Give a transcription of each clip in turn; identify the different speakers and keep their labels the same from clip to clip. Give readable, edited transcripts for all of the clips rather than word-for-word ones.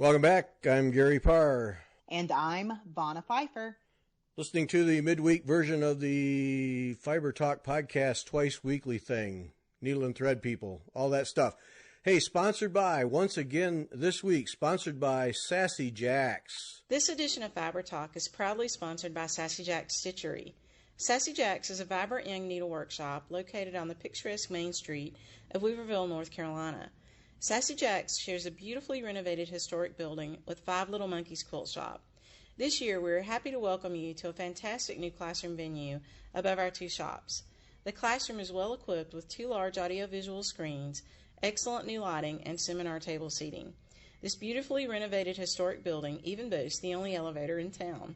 Speaker 1: Welcome back. I'm Gary Parr.
Speaker 2: And I'm Vonna Pfeiffer.
Speaker 1: Listening to the midweek version of the Fiber Talk podcast, twice weekly thing. Needle and thread people, all that stuff. Hey, sponsored by, once again this week, sponsored by Sassy Jacks.
Speaker 3: This edition of Fiber Talk is proudly sponsored by Sassy Jacks Stitchery. Sassy Jacks is a vibrant young needle workshop located on the picturesque Main Street of Weaverville, North Carolina. Sassy Jacks shares a beautifully renovated historic building with Five Little Monkeys Quilt Shop. This year, we are happy to welcome you to a fantastic new classroom venue above our two shops. The classroom is well equipped with 2 large audiovisual screens, excellent new lighting, and seminar table seating. This beautifully renovated historic building even boasts the only elevator in town.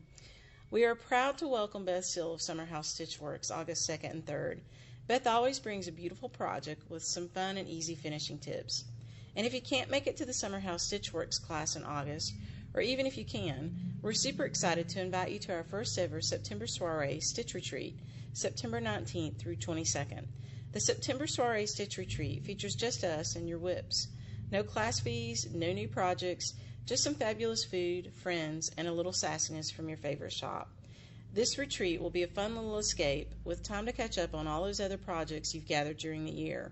Speaker 3: We are proud to welcome Beth Seal of Summerhouse Stitchworks August 2nd and 3rd. Beth always brings a beautiful project with some fun and easy finishing tips. And if you can't make it to the Summerhouse Stitchworks class in August, or even if you can, we're super excited to invite you to our first ever September Soiree Stitch Retreat, September 19th through 22nd. The September Soiree Stitch Retreat features just us and your whips. No class fees, no new projects, just some fabulous food, friends, and a little sassiness from your favorite shop. This retreat will be a fun little escape with time to catch up on all those other projects you've gathered during the year.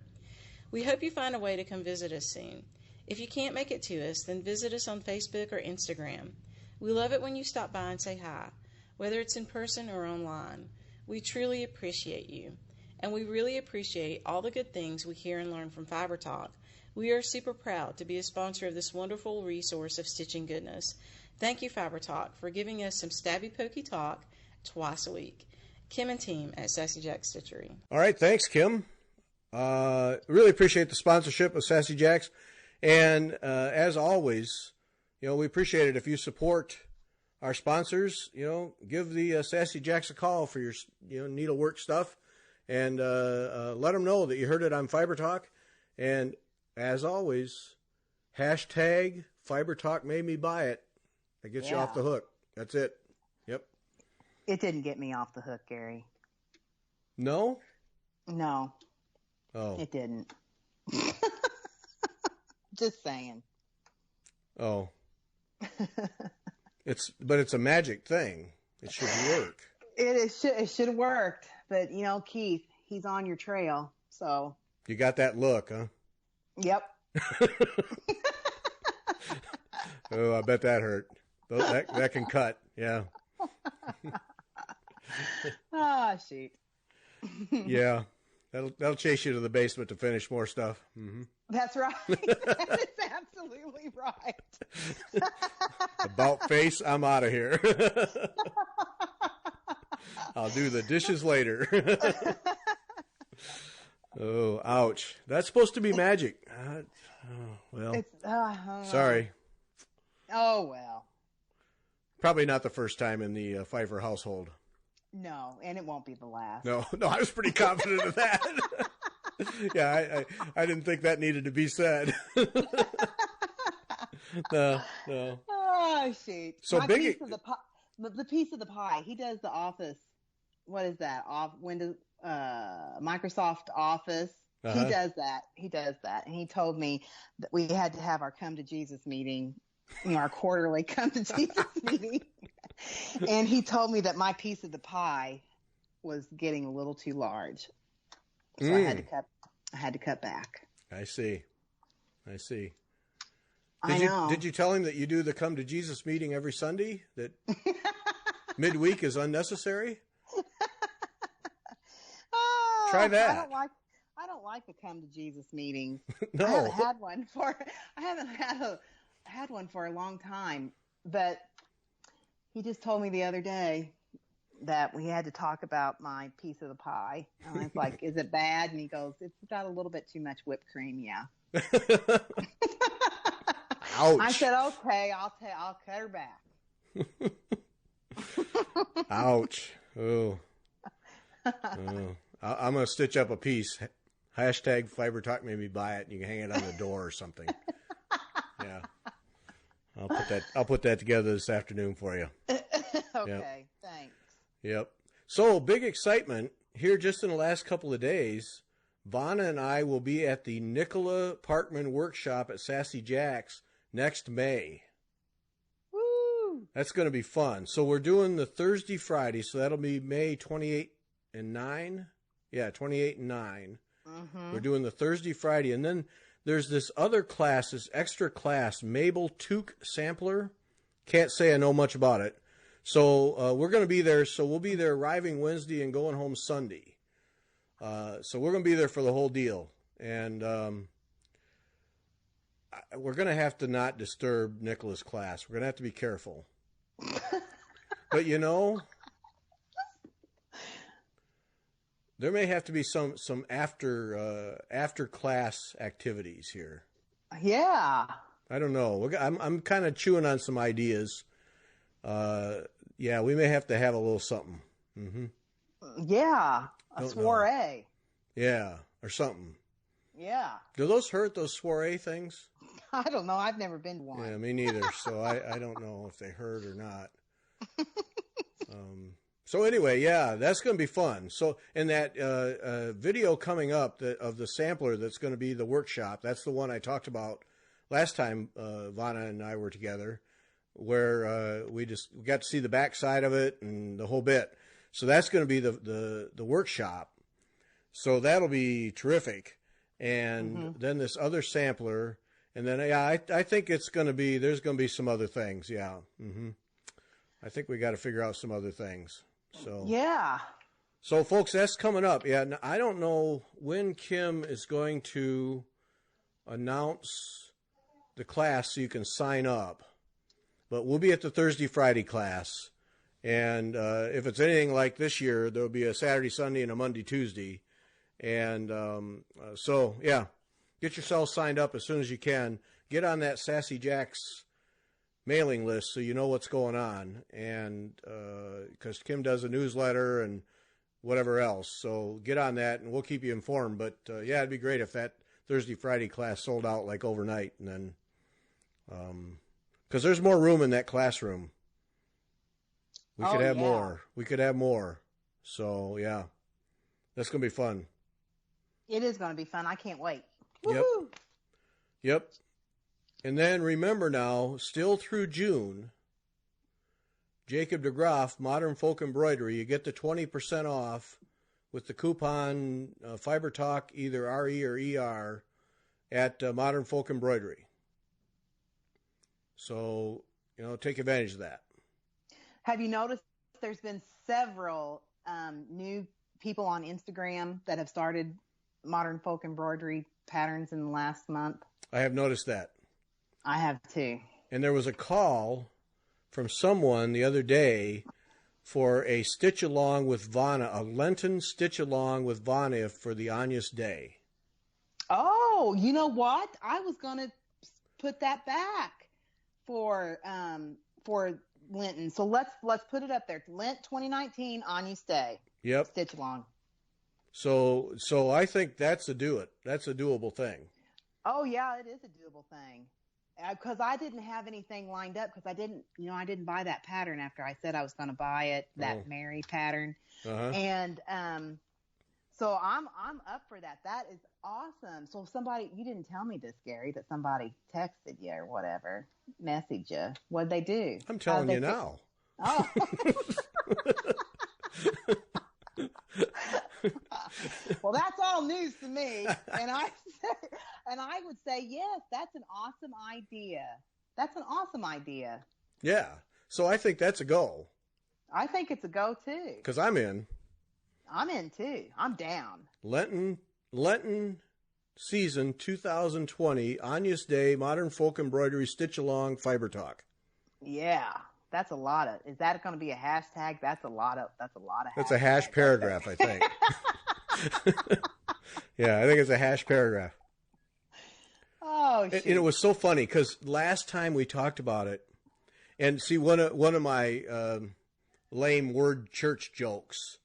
Speaker 3: We hope you find a way to come visit us soon. If you can't make it to us, then visit us on Facebook or Instagram. We love it when you stop by and say hi, whether it's in person or online. We truly appreciate you. And we really appreciate all the good things we hear and learn from Fiber Talk. We are super proud to be a sponsor of this wonderful resource of stitching goodness. Thank you, Fiber Talk, for giving us some stabby pokey talk twice a week. Kim and team at Sassy Jack Stitchery.
Speaker 1: All right, thanks, Kim. Really appreciate the sponsorship of Sassy Jacks. And as always, we appreciate it if you support our sponsors. Give the Sassy Jacks a call for your needlework stuff, and let them know that you heard it on Fiber Talk. And as always, hashtag Fiber Talk made me buy it. That gets you off the hook. That's it. Yep.
Speaker 2: It didn't get me off the hook, Gary.
Speaker 1: No?
Speaker 2: No.
Speaker 1: Oh.
Speaker 2: It didn't. Just saying.
Speaker 1: Oh. It's a magic thing. It should work.
Speaker 2: It should have worked. But, Keith, he's on your trail, so.
Speaker 1: You got that look, huh?
Speaker 2: Yep.
Speaker 1: Oh, I bet that hurt. That can cut, yeah.
Speaker 2: Ah, shoot.
Speaker 1: Yeah. That'll chase you to the basement to finish more stuff. Mm-hmm.
Speaker 2: That's right. That is absolutely right.
Speaker 1: About face, I'm out of here. I'll do the dishes later. Oh, ouch. That's supposed to be magic. Sorry.
Speaker 2: Oh, well.
Speaker 1: Probably not the first time in the Pfeiffer household.
Speaker 2: No, and it won't be the last.
Speaker 1: No, I was pretty confident of that. Yeah, I didn't think that needed to be said. No.
Speaker 2: Oh, shoot.
Speaker 1: So
Speaker 2: the piece of the pie. He does the Office. What is that? Microsoft Office. Uh-huh. He does that. And he told me that we had to have our Come to Jesus meeting, our quarterly Come to Jesus meeting. And he told me that my piece of the pie was getting a little too large. So I had to cut back.
Speaker 1: I see.
Speaker 2: I know.
Speaker 1: Did you tell him that you do the Come to Jesus meeting every Sunday? That midweek is unnecessary? Try that.
Speaker 2: I don't like the Come to Jesus meetings.
Speaker 1: No.
Speaker 2: I haven't had one for a long time, but he just told me the other day that we had to talk about my piece of the pie. And I was like, is it bad? And he goes, it's got a little bit too much whipped cream, yeah.
Speaker 1: Ouch.
Speaker 2: I said, okay, I'll cut her back.
Speaker 1: Ouch. Oh. I'm going to stitch up a piece. Hashtag Fiber Talk made me buy it, and you can hang it on the door or something. Yeah. I'll put that together this afternoon for you.
Speaker 2: Okay, thanks.
Speaker 1: Yep. So, big excitement here just in the last couple of days. Vonna and I will be at the Nicola Parkman workshop at Sassy Jacks next May. That's going to be fun. So we're doing the Thursday, Friday. So that'll be May 28 and 9. Yeah, 28 and 9. We're doing the Thursday, Friday. And then there's this other class, this extra class, Mabel Took Sampler. Can't say I know much about it. So we're going to be there. So we'll be there arriving Wednesday and going home Sunday. So we're going to be there for the whole deal. And we're going to have to not disturb Nicola's class. We're going to have to be careful. But, you know, there may have to be some after class activities here.
Speaker 2: Yeah.
Speaker 1: I don't know. I'm kind of chewing on some ideas. Yeah, we may have to have a little something.
Speaker 2: Yeah, a soiree.
Speaker 1: Yeah, or something.
Speaker 2: Yeah.
Speaker 1: Do those hurt, those soiree things?
Speaker 2: I don't know. I've never been to one.
Speaker 1: Yeah, me neither. So I don't know if they hurt or not. So anyway, yeah, that's going to be fun. So in that video coming up of the sampler that's going to be the workshop, that's the one I talked about last time Vanna and I were together, where we got to see the backside of it and the whole bit. So that's going to be the workshop. So that'll be terrific. And then this other sampler, and then I think there's going to be some other things. Yeah. I think we got to figure out some other things. So
Speaker 2: yeah.
Speaker 1: So folks, that's coming up. Yeah, I don't know when Kim is going to announce the class so you can sign up, but we'll be at the Thursday, Friday class. And if it's anything like this year, there'll be a Saturday, Sunday, and a Monday, Tuesday. And so, yeah, get yourself signed up as soon as you can. Get on that Sassy Jacks mailing list so you know what's going on. And because Kim does a newsletter and whatever else. So get on that, and we'll keep you informed. But, yeah, it'd be great if that Thursday, Friday class sold out like overnight. And then because there's more room in that classroom. We could have more. We could have more. So, yeah, that's going to be fun.
Speaker 2: It is going to be fun. I can't wait.
Speaker 1: Yep.
Speaker 2: Woo-hoo!
Speaker 1: Yep. And then remember now, still through June, Jacob DeGraff, Modern Folk Embroidery, you get the 20% off with the coupon Fiber Talk, either RE or ER, at Modern Folk Embroidery. So, take advantage of that.
Speaker 2: Have you noticed there's been several new people on Instagram that have started Modern Folk Embroidery patterns in the last month?
Speaker 1: I have noticed that.
Speaker 2: I have too.
Speaker 1: And there was a call from someone the other day for a stitch along with Vanna, a Lenten stitch along with Vanna for the Agnus Dei.
Speaker 2: Oh, you know what? I was going to put that back for Lenten. So let's put it up there. Lent 2019 Agnus Dei.
Speaker 1: Yep.
Speaker 2: Stitch along.
Speaker 1: So I think that's a doable thing.
Speaker 2: Oh yeah, it is a doable thing. Because I didn't have anything lined up because I didn't buy that pattern after I said I was going to buy it, that Mary pattern. And so I'm up for that. That is awesome. So you didn't tell me this, Gary, that somebody texted you or whatever, messaged you. What'd they do?
Speaker 1: I'm telling you now.
Speaker 2: Oh. Well, that's all news to me. And I would say, yes, that's an awesome idea. That's an awesome idea.
Speaker 1: Yeah. So I think that's a go.
Speaker 2: I think it's a go too.
Speaker 1: Because I'm in.
Speaker 2: I'm in too. I'm down.
Speaker 1: Lenten season 2020, Agnus Dei, Modern Folk Embroidery, Stitch Along, Fiber Talk.
Speaker 2: Yeah. That's a lot of. Is that going to be a hashtag? That's a lot of.
Speaker 1: That's a hash paragraph, I think. Yeah, I think it's a hash paragraph.
Speaker 2: Oh, shit.
Speaker 1: And it was so funny because last time we talked about it, and see, one of my lame word church jokes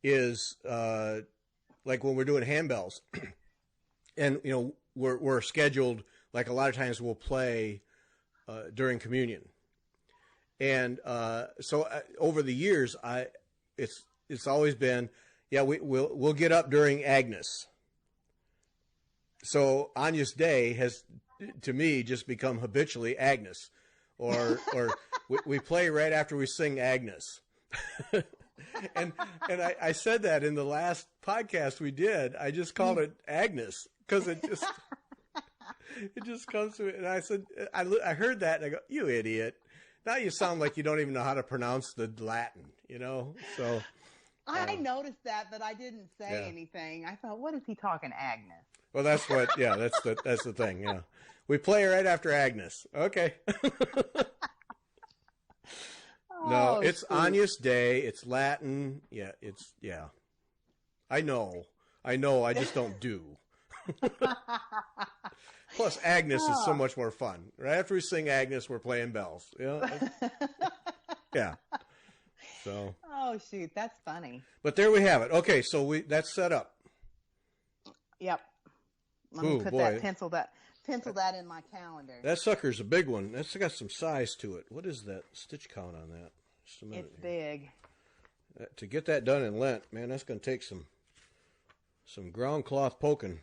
Speaker 1: is like when we're doing handbells, and we're scheduled, like a lot of times we'll play during communion. And so over the years, it's always been, yeah, we'll get up during Agnes. So Agnus Dei has, to me, just become habitually Agnes, or we play right after we sing Agnes. and I said that in the last podcast we did. I just called it Agnes because it just comes to it. And I said, I heard that and I go, you idiot. Now you sound like you don't even know how to pronounce the Latin, So
Speaker 2: I noticed that, but I didn't say anything. I thought, what is he talking, Agnes?
Speaker 1: Well, that's what. Yeah, that's the thing. Yeah, we play right after Agnes. Okay. No, it's shoot. Agnus Dei. It's Latin. Yeah, I know. I just don't do. Plus, Agnes is so much more fun. Right after we sing Agnes, we're playing bells. Yeah. So.
Speaker 2: Oh shoot, that's funny.
Speaker 1: But there we have it. Okay, so that's set up.
Speaker 2: Yep. Let me put that pencil that in my calendar.
Speaker 1: That sucker's a big one. That's got some size to it. What is that stitch count on that? Just a minute.
Speaker 2: It's big.
Speaker 1: To get that done in Lent, man, that's going to take some ground cloth poking.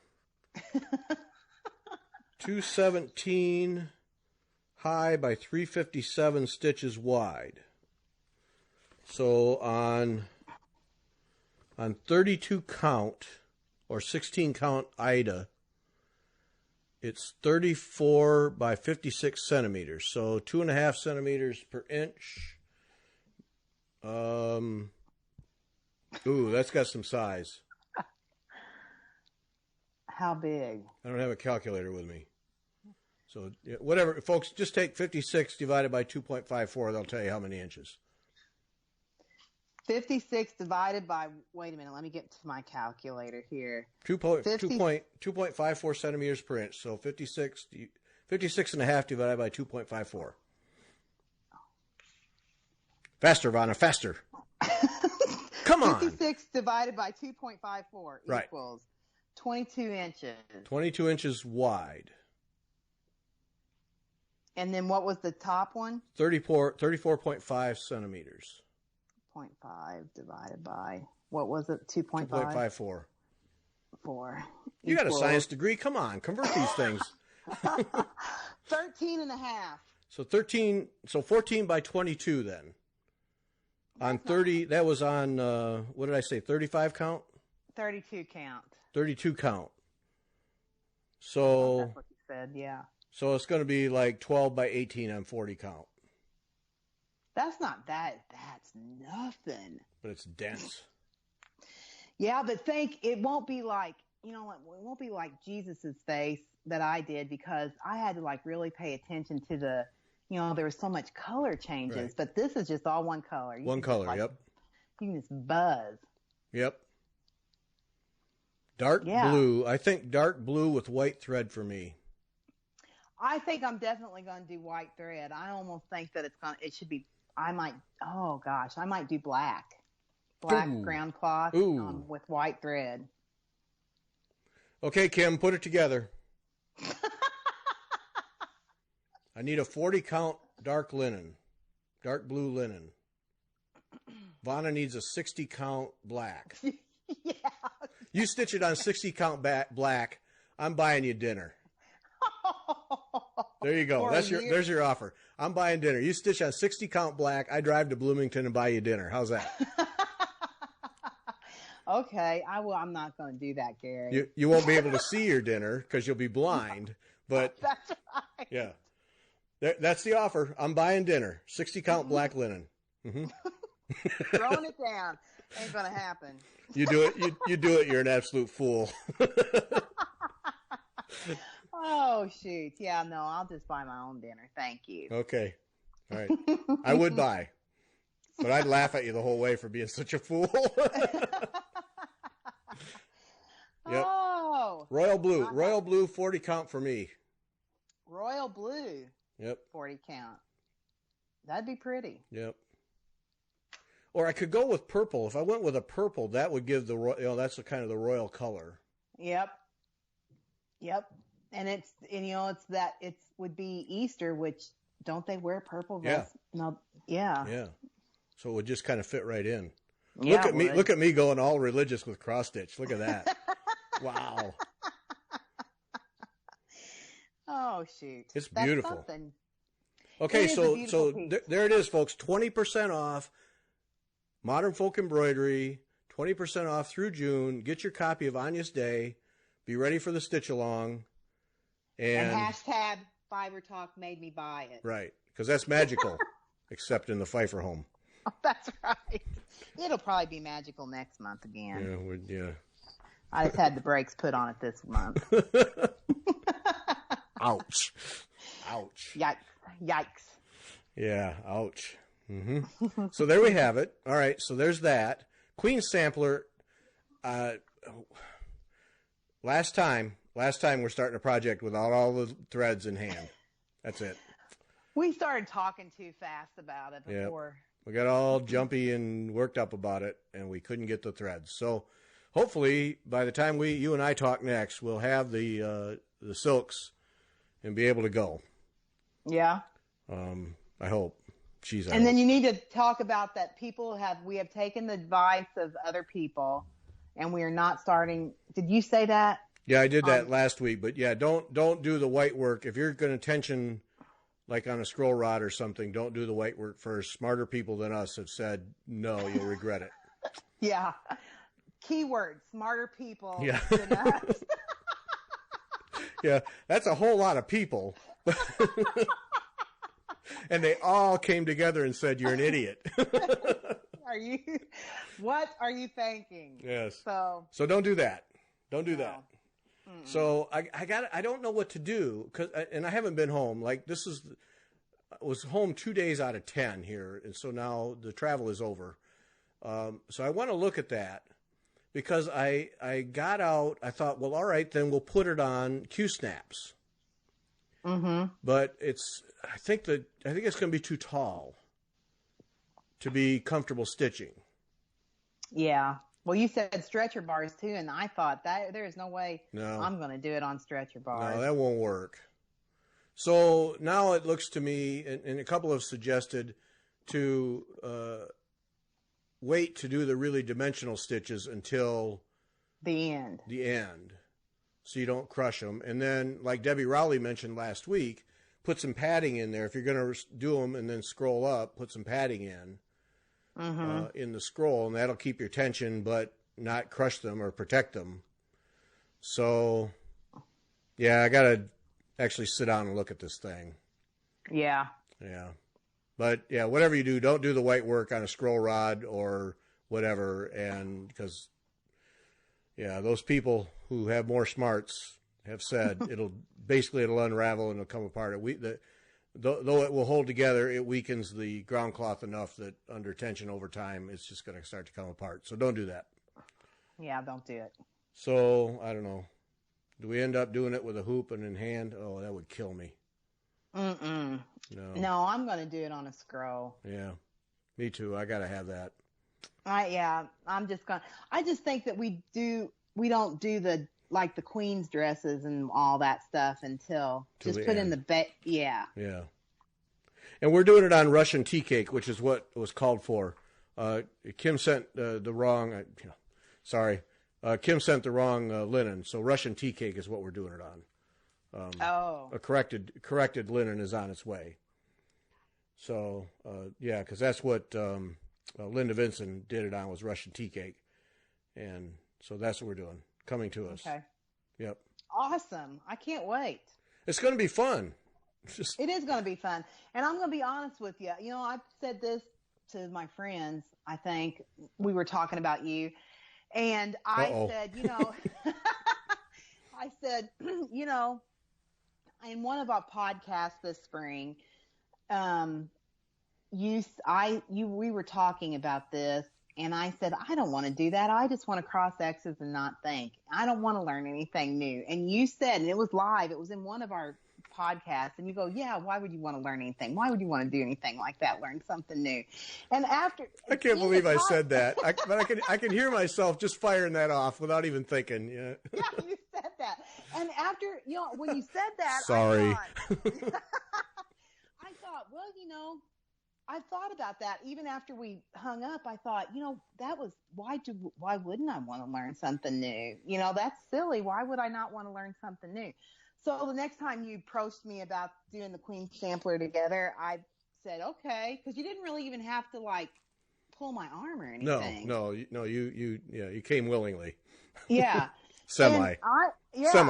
Speaker 1: 217 high by 357 stitches wide. So on 32 count or 16 count Ida, it's 34 by 56 centimeters. So 2.5 centimeters per inch. Ooh, that's got some size.
Speaker 2: How big?
Speaker 1: I don't have a calculator with me. So whatever, folks, just take 56 divided by 2.54. They'll tell you how many inches.
Speaker 2: 56 divided by, wait a minute, let me get to my calculator here.
Speaker 1: 2.54 centimeters per inch. So 56 and a half divided by 2.54. Faster, Vanna, faster. Come on.
Speaker 2: 56 divided by 2.54 equals 22 inches.
Speaker 1: 22 inches wide.
Speaker 2: And then what was the top one?
Speaker 1: 34.5 centimeters.
Speaker 2: 0.5 divided by, what was it, 2.5?
Speaker 1: 2.54.
Speaker 2: 4.
Speaker 1: You got a science degree. Come on, convert these things.
Speaker 2: 13 and a half.
Speaker 1: So 14 by 22 then. On 30, that was on, what did I say, 35 count?
Speaker 2: 32 count.
Speaker 1: 32 count. So.
Speaker 2: That's what you said, yeah.
Speaker 1: So it's going to be like 12 by 18 on 40 count.
Speaker 2: That's not that. That's nothing.
Speaker 1: But it's dense.
Speaker 2: Yeah, but it won't be like, it won't be like Jesus's face that I did because I had to like really pay attention to the, there was so much color changes. Right. But this is just all one color.
Speaker 1: One color, yep.
Speaker 2: You can just buzz.
Speaker 1: Yep. Dark blue. I think dark blue with white thread for me.
Speaker 2: I think I'm definitely going to do white thread. I almost think that it should be, I might do black. Black ground cloth with white thread.
Speaker 1: Okay, Kim, put it together. I need a 40 count dark linen, dark blue linen. Vanna needs a 60 count black.
Speaker 2: Yeah.
Speaker 1: You stitch it on 60 count black. I'm buying you dinner. There you go. There's your offer. I'm buying dinner. You stitch on 60 count black. I drive to Bloomington and buy you dinner. How's that?
Speaker 2: Okay. I'm not going to do that, Gary.
Speaker 1: You won't be able to see your dinner because you'll be blind. But
Speaker 2: that's right.
Speaker 1: Yeah. That's the offer. I'm buying dinner. 60 count black linen. Mm-hmm.
Speaker 2: Throwing it down. Ain't going to happen.
Speaker 1: You do it. You do it. You're an absolute fool.
Speaker 2: Oh, shoot. Yeah, no, I'll just buy my own dinner. Thank you.
Speaker 1: Okay. All right. I would buy, but I'd laugh at you the whole way for being such a fool. Yep.
Speaker 2: Oh.
Speaker 1: Royal blue. Royal blue 40 count for me.
Speaker 2: Royal blue.
Speaker 1: Yep.
Speaker 2: 40 count. That'd be pretty.
Speaker 1: Yep. Or I could go with purple. If I went with a purple, that would give that's the kind of the royal color.
Speaker 2: Yep. And it would be Easter, which don't they wear purple vests?
Speaker 1: Yeah.
Speaker 2: No. Yeah.
Speaker 1: Yeah. So it would just kind of fit right in.
Speaker 2: Yeah,
Speaker 1: Look at me going all religious with cross stitch. Look at that. Wow.
Speaker 2: Oh shoot.
Speaker 1: It's beautiful.
Speaker 2: That's something.
Speaker 1: Okay, so
Speaker 2: piece.
Speaker 1: there it is, folks. 20% off Modern Folk Embroidery. 20% off through June. Get your copy of Anya's Day. Be ready for the stitch along.
Speaker 2: And hashtag Fiber Talk made me buy it.
Speaker 1: Right, because that's magical, except in the Pfeiffer home.
Speaker 2: Oh, that's right. It'll probably be magical next month again.
Speaker 1: Yeah.
Speaker 2: I just had the brakes put on it this month.
Speaker 1: Ouch.
Speaker 2: Yikes.
Speaker 1: Yeah, ouch. Mm-hmm. So there we have it. All right, so there's that. Queen Sampler, last time we're starting a project without all the threads in hand. That's it.
Speaker 2: We started talking too fast about it before.
Speaker 1: Yep. We got all jumpy and worked up about it, and we couldn't get the threads. So hopefully by the time you and I talk next, we'll have the silks and be able to go.
Speaker 2: Yeah.
Speaker 1: I hope.
Speaker 2: And then you need to talk about that we have taken the advice of other people, and we are not starting. Did you say that?
Speaker 1: Yeah, I did that last week, but yeah, don't do the white work. If you're going to tension like on a scroll rod or something, don't do the white work first. Smarter people than us have said, no, you'll regret it.
Speaker 2: Yeah. Keyword, smarter people
Speaker 1: than
Speaker 2: us.
Speaker 1: Yeah, that's a whole lot of people. And they all came together and said, you're an idiot.
Speaker 2: What are you thinking?
Speaker 1: Yes.
Speaker 2: So
Speaker 1: don't do that. Don't do that. Mm-mm. So I don't know what to do and I haven't been home. Like I was home 2 days out of 10 here. And so now the travel is over. So I want to look at that because I got out, I thought, well, all right, then we'll put it on Q-snaps.
Speaker 2: Mm-hmm.
Speaker 1: But I think it's going to be too tall to be comfortable stitching.
Speaker 2: Yeah. Well, you said stretcher bars too, and I thought that there is no way I'm going to do it on stretcher bars.
Speaker 1: No, that won't work. So now it looks to me, and a couple have suggested to wait to do the really dimensional stitches until
Speaker 2: the end.
Speaker 1: So you don't crush them. And then, like Debbie Rowley mentioned last week, put some padding in there. If you're going to do them and then scroll up, put some padding in the scroll, and that'll keep your tension but not crush them or protect them. So, yeah, I got to actually sit down and look at this thing.
Speaker 2: Yeah.
Speaker 1: Yeah. But, yeah, whatever you do, don't do the white work on a scroll rod or whatever, and because... yeah, those people who have more smarts have said it'll unravel and it'll come apart. Though it will hold together, it weakens the ground cloth enough that under tension over time, it's just going to start to come apart. So don't do that.
Speaker 2: Yeah, don't do it.
Speaker 1: So, I don't know. Do we end up doing it with a hoop and in hand? Oh, that would kill me.
Speaker 2: Mm-mm. No, I'm going to do it on a scroll.
Speaker 1: Yeah, me too. I got to have that.
Speaker 2: I'm just going. I just think that we don't do the Queen's dresses and all that stuff until just put end. In the bed. Yeah.
Speaker 1: Yeah. And we're doing it on Russian tea cake, which is what was called for. Kim sent the wrong. Kim sent the wrong linen, so Russian tea cake is what we're doing it on. A corrected linen is on its way. So because that's what. Linda Vinson did it on was Russian tea cake. And so that's what we're doing. Coming to us.
Speaker 2: Okay.
Speaker 1: Yep.
Speaker 2: Awesome. I can't wait.
Speaker 1: It's going to be fun.
Speaker 2: It is going to be fun. And I'm going to be honest with you. You know, I've said this to my friends. I think we were talking about you. And I said, in one of our podcasts this spring, we were talking about this, and I said, I don't want to do that. I just want to cross X's and not think. I don't want to learn anything new. And you said, and it was live, it was in one of our podcasts, and you go, yeah, why would you want to learn anything? Why would you want to do anything like that? Learn something new. And after
Speaker 1: I can't believe I said that. But I can hear myself just firing that off without even thinking. Yeah.
Speaker 2: Yeah, you said that. And after, when you said that,
Speaker 1: sorry.
Speaker 2: I thought, well, I thought about that even after we hung up. I thought, that was why wouldn't I want to learn something new? That's silly. Why would I not want to learn something new? So the next time you approached me about doing the Queen Sampler together, I said, okay, because you didn't really even have to like pull my arm or anything.
Speaker 1: No, you came willingly.
Speaker 2: Yeah.
Speaker 1: Semi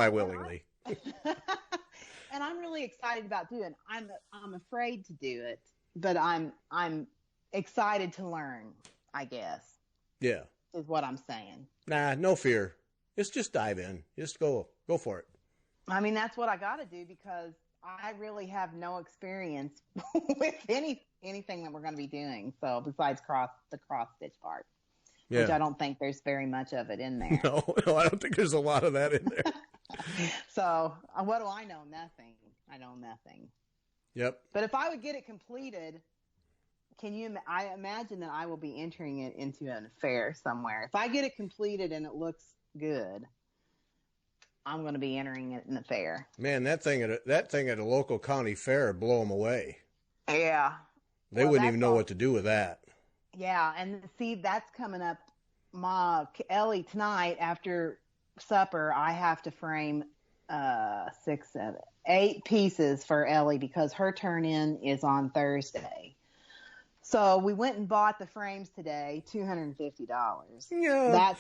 Speaker 1: willingly.
Speaker 2: And I'm really excited about doing it. I'm afraid to do it, but I'm excited to learn, I guess.
Speaker 1: Yeah.
Speaker 2: Is what I'm saying.
Speaker 1: Nah, no fear. Just dive in. Just go for it.
Speaker 2: I mean, that's what I got to do because I really have no experience with anything that we're going to be doing. So besides the cross stitch part, which I don't think there's very much of it in there.
Speaker 1: No, I don't think there's a lot of that in there.
Speaker 2: So what do I know? Nothing. I know nothing.
Speaker 1: Yep.
Speaker 2: But if I would get it completed, I imagine that I will be entering it into an affair somewhere. If I get it completed and it looks good, I'm going to be entering it in the fair.
Speaker 1: Man, that thing at a local county fair would blow them away.
Speaker 2: Yeah.
Speaker 1: They wouldn't even know what to do with that.
Speaker 2: Yeah, and see, that's coming up. Ellie, tonight after supper, I have to frame 6, 7, 8 pieces for Ellie because her turn-in is on Thursday. So we went and bought the frames today, $250.
Speaker 1: Yeah.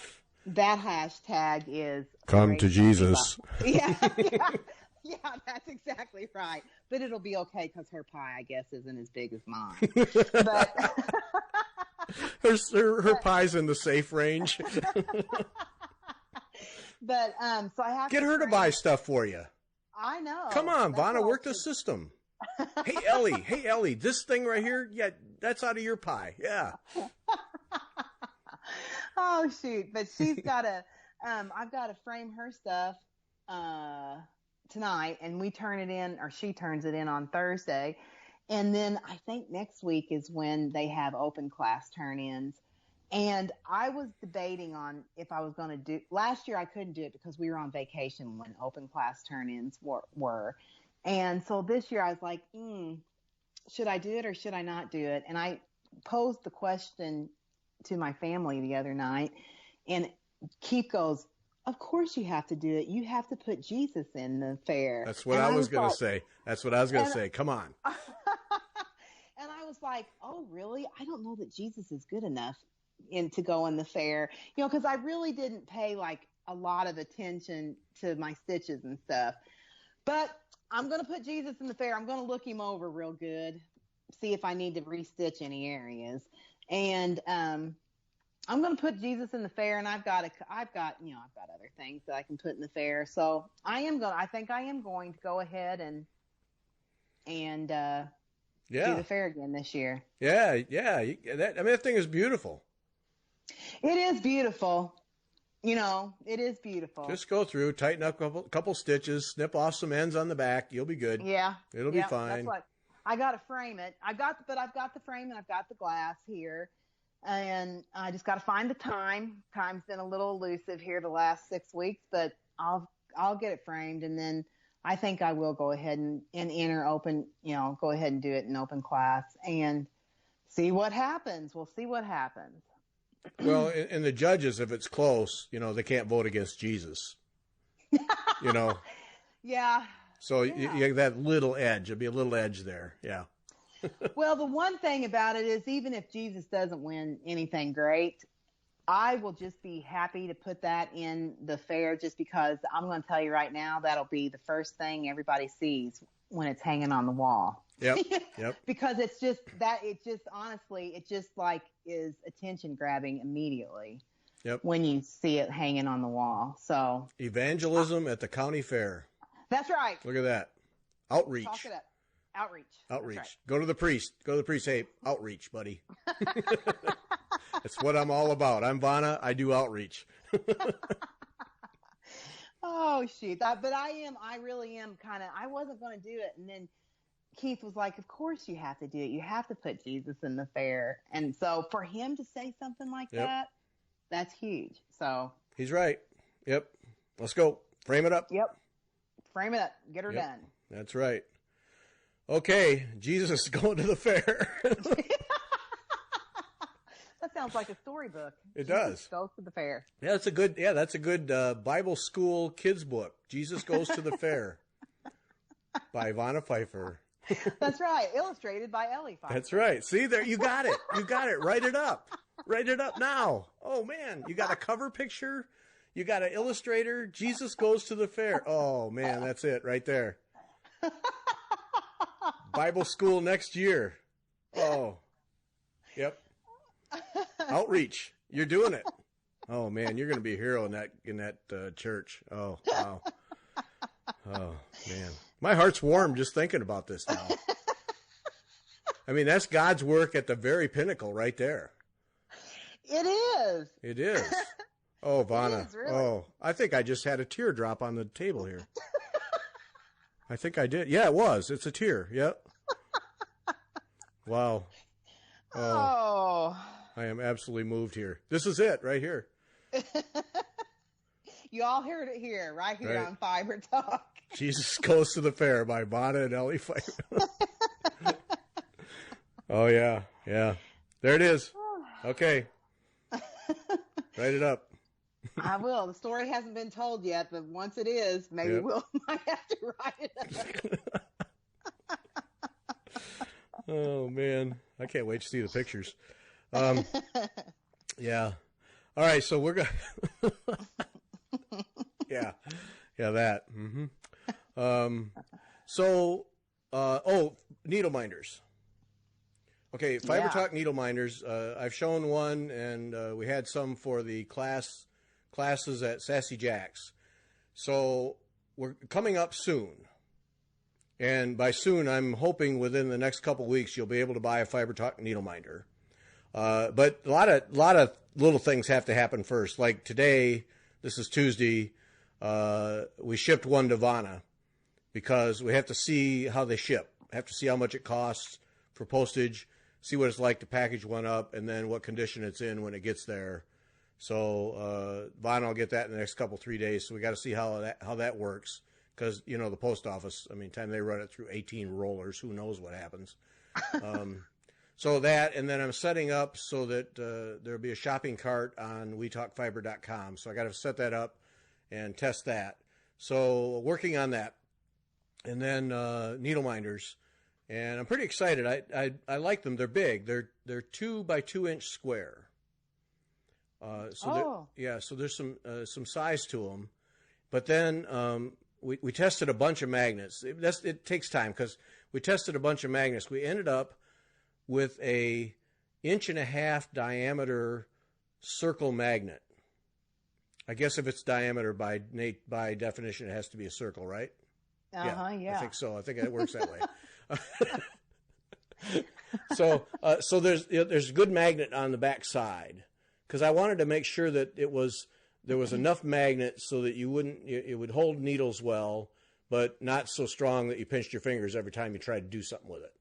Speaker 2: That hashtag is
Speaker 1: come to Jesus.
Speaker 2: Yeah, that's exactly right. But it'll be okay because her pie, I guess, isn't as big as mine. But
Speaker 1: her pie's in the safe range.
Speaker 2: But so I have
Speaker 1: get her to buy stuff for you.
Speaker 2: I know.
Speaker 1: Come on, Vanna, work the system. Hey Ellie, this thing right here, yeah, that's out of your pie. Yeah.
Speaker 2: Oh shoot! But she's got to. I've got to frame her stuff tonight, and we turn it in, or she turns it in on Thursday, and then I think next week is when they have open class turn-ins. And I was debating on if I was going to do. Last year I couldn't do it because we were on vacation when open class turn-ins were, and so this year I was like, should I do it or should I not do it? And I posed the question to my family the other night, and Keith goes, of course you have to do it. You have to put Jesus in the fair.
Speaker 1: That's what I was going to say. That's what I was going to say. Come on.
Speaker 2: And I was like, oh, really? I don't know that Jesus is good enough to go in the fair, because I really didn't pay like a lot of attention to my stitches and stuff. But I'm going to put Jesus in the fair. I'm going to look him over real good, see if I need to restitch any areas. And I'm going to put Jesus in the fair, and I've got other things that I can put in the fair. So I think I am going to go ahead and do the fair again this year.
Speaker 1: Yeah. That thing is beautiful.
Speaker 2: It is beautiful. It is beautiful.
Speaker 1: Just go through, tighten up a couple stitches, snip off some ends on the back. You'll be good.
Speaker 2: Yeah.
Speaker 1: It'll be fine.
Speaker 2: That's what I got to frame it. I've got the frame and I've got the glass here, and I just got to find the time. Time's been a little elusive here the last 6 weeks, but I'll get it framed, and then I think I will go ahead and enter open, go ahead and do it in open class and see what happens. We'll see what happens.
Speaker 1: Well, and the judges, if it's close, they can't vote against Jesus.
Speaker 2: Yeah.
Speaker 1: So you have that little edge. There'll be a little edge there. Yeah.
Speaker 2: Well, the one thing about it is even if Jesus doesn't win anything great, I will just be happy to put that in the fair just because I'm going to tell you right now, that'll be the first thing everybody sees when it's hanging on the wall.
Speaker 1: Yep.
Speaker 2: Because honestly, it just like is attention grabbing immediately.
Speaker 1: Yep.
Speaker 2: When you see it hanging on the wall. So
Speaker 1: evangelism at the county fair.
Speaker 2: That's right.
Speaker 1: Look at that. Outreach.
Speaker 2: Talk it up. Outreach.
Speaker 1: Right. Go to the priest. Hey, outreach, buddy. That's what I'm all about. I'm Vanna. I do outreach.
Speaker 2: Oh, shoot. But I really am I wasn't going to do it. And then Keith was like, of course you have to do it. You have to put Jesus in the fair. And so for him to say something like that, that's huge. So
Speaker 1: he's right. Yep. Let's go. Frame it up.
Speaker 2: Yep. Frame it up. Get her done.
Speaker 1: That's right. Okay. Jesus is going to the fair.
Speaker 2: That sounds like a storybook.
Speaker 1: It does.
Speaker 2: Goes to the fair.
Speaker 1: Yeah, that's a good Bible school kids book. Jesus goes to the fair. by Ivana Pfeiffer.
Speaker 2: That's right. Illustrated by Ellie Pfeiffer.
Speaker 1: That's right. See there, you got it. You got it. Write it up. Write it up now. Oh man, you got a cover picture. You got an illustrator. Jesus goes to the fair. Oh man, that's it right there. Bible school next year. Oh, yep. Outreach. You're doing it. Oh man, you're going to be a hero in that church. Oh wow. Oh man, my heart's warm just thinking about this now. I mean, that's God's work at the very pinnacle right there.
Speaker 2: It is.
Speaker 1: It is. Oh, Vana.
Speaker 2: It is, really.
Speaker 1: Oh, I think I just had a tear drop on the table here. I think I did. Yeah, it was. It's a tear. Yep. Wow.
Speaker 2: Oh.
Speaker 1: I am absolutely moved here. This is it right here.
Speaker 2: You all heard it here, right here
Speaker 1: Right.
Speaker 2: on Fiber Talk.
Speaker 1: Jesus Goes to the Fair by Vana and Ellie Pfeiffer. Oh, yeah. Yeah. There it is. Okay. Write it up.
Speaker 2: I will. The story hasn't been told yet, but once it is, maybe
Speaker 1: Yep.
Speaker 2: we'll might have to write it up.
Speaker 1: Oh, man. I can't wait to see the pictures. Yeah. All right. So we're going to. Yeah. Yeah, that. Mm-hmm. Needle minders. Okay, Fiber
Speaker 2: Yeah.
Speaker 1: Talk needle minders. I've shown one, and we had some for the classes at Sassy Jack's. So we're coming up soon. And by soon, I'm hoping within the next couple weeks, you'll be able to buy a Fiber Talk needle minder. But a lot of little things have to happen first. Like today, this is Tuesday, we shipped one to Vana because we have to see how they ship. Have to see how much it costs for postage, see what it's like to package one up, and then what condition it's in when it gets there. So Vana will get that in the next 3 days. So we got to see how that works because the post office. I mean, time they run it through 18 rollers, who knows what happens. So that, and then I'm setting up so that there'll be a shopping cart on WeTalkFiber.com. So I got to set that up and test that. So working on that, and then needle minders, and I'm pretty excited. I like them. They're big. They're 2 by 2 inch square. So there's some size to them. But then we tested a bunch of magnets. It takes time because we tested a bunch of magnets. We ended up with a 1.5-inch diameter circle magnet. I guess if it's diameter by definition, it has to be a circle, right?
Speaker 2: Yeah.
Speaker 1: I think so. I think it works that way. So there's a good magnet on the back side because I wanted to make sure that there was enough magnet so that it would hold needles well, but not so strong that you pinched your fingers every time you tried to do something with it.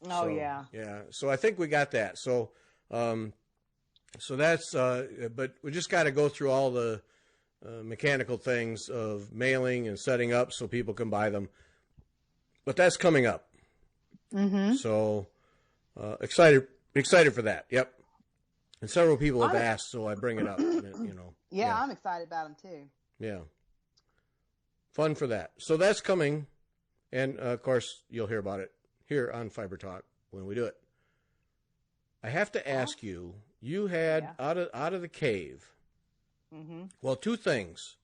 Speaker 2: Oh, yeah.
Speaker 1: Yeah. So I think we got that. So that's, but we just got to go through all the mechanical things of mailing and setting up so people can buy them. But that's coming up. Mm-hmm. So excited for that. Yep. And several people have asked, so I bring it up.
Speaker 2: Yeah, I'm excited about them too.
Speaker 1: Yeah. Fun for that. So that's coming, and of course you'll hear about it here on Fiber Talk when we do it. I have to ask you. You had out of the cave. Mm-hmm. Well, two things.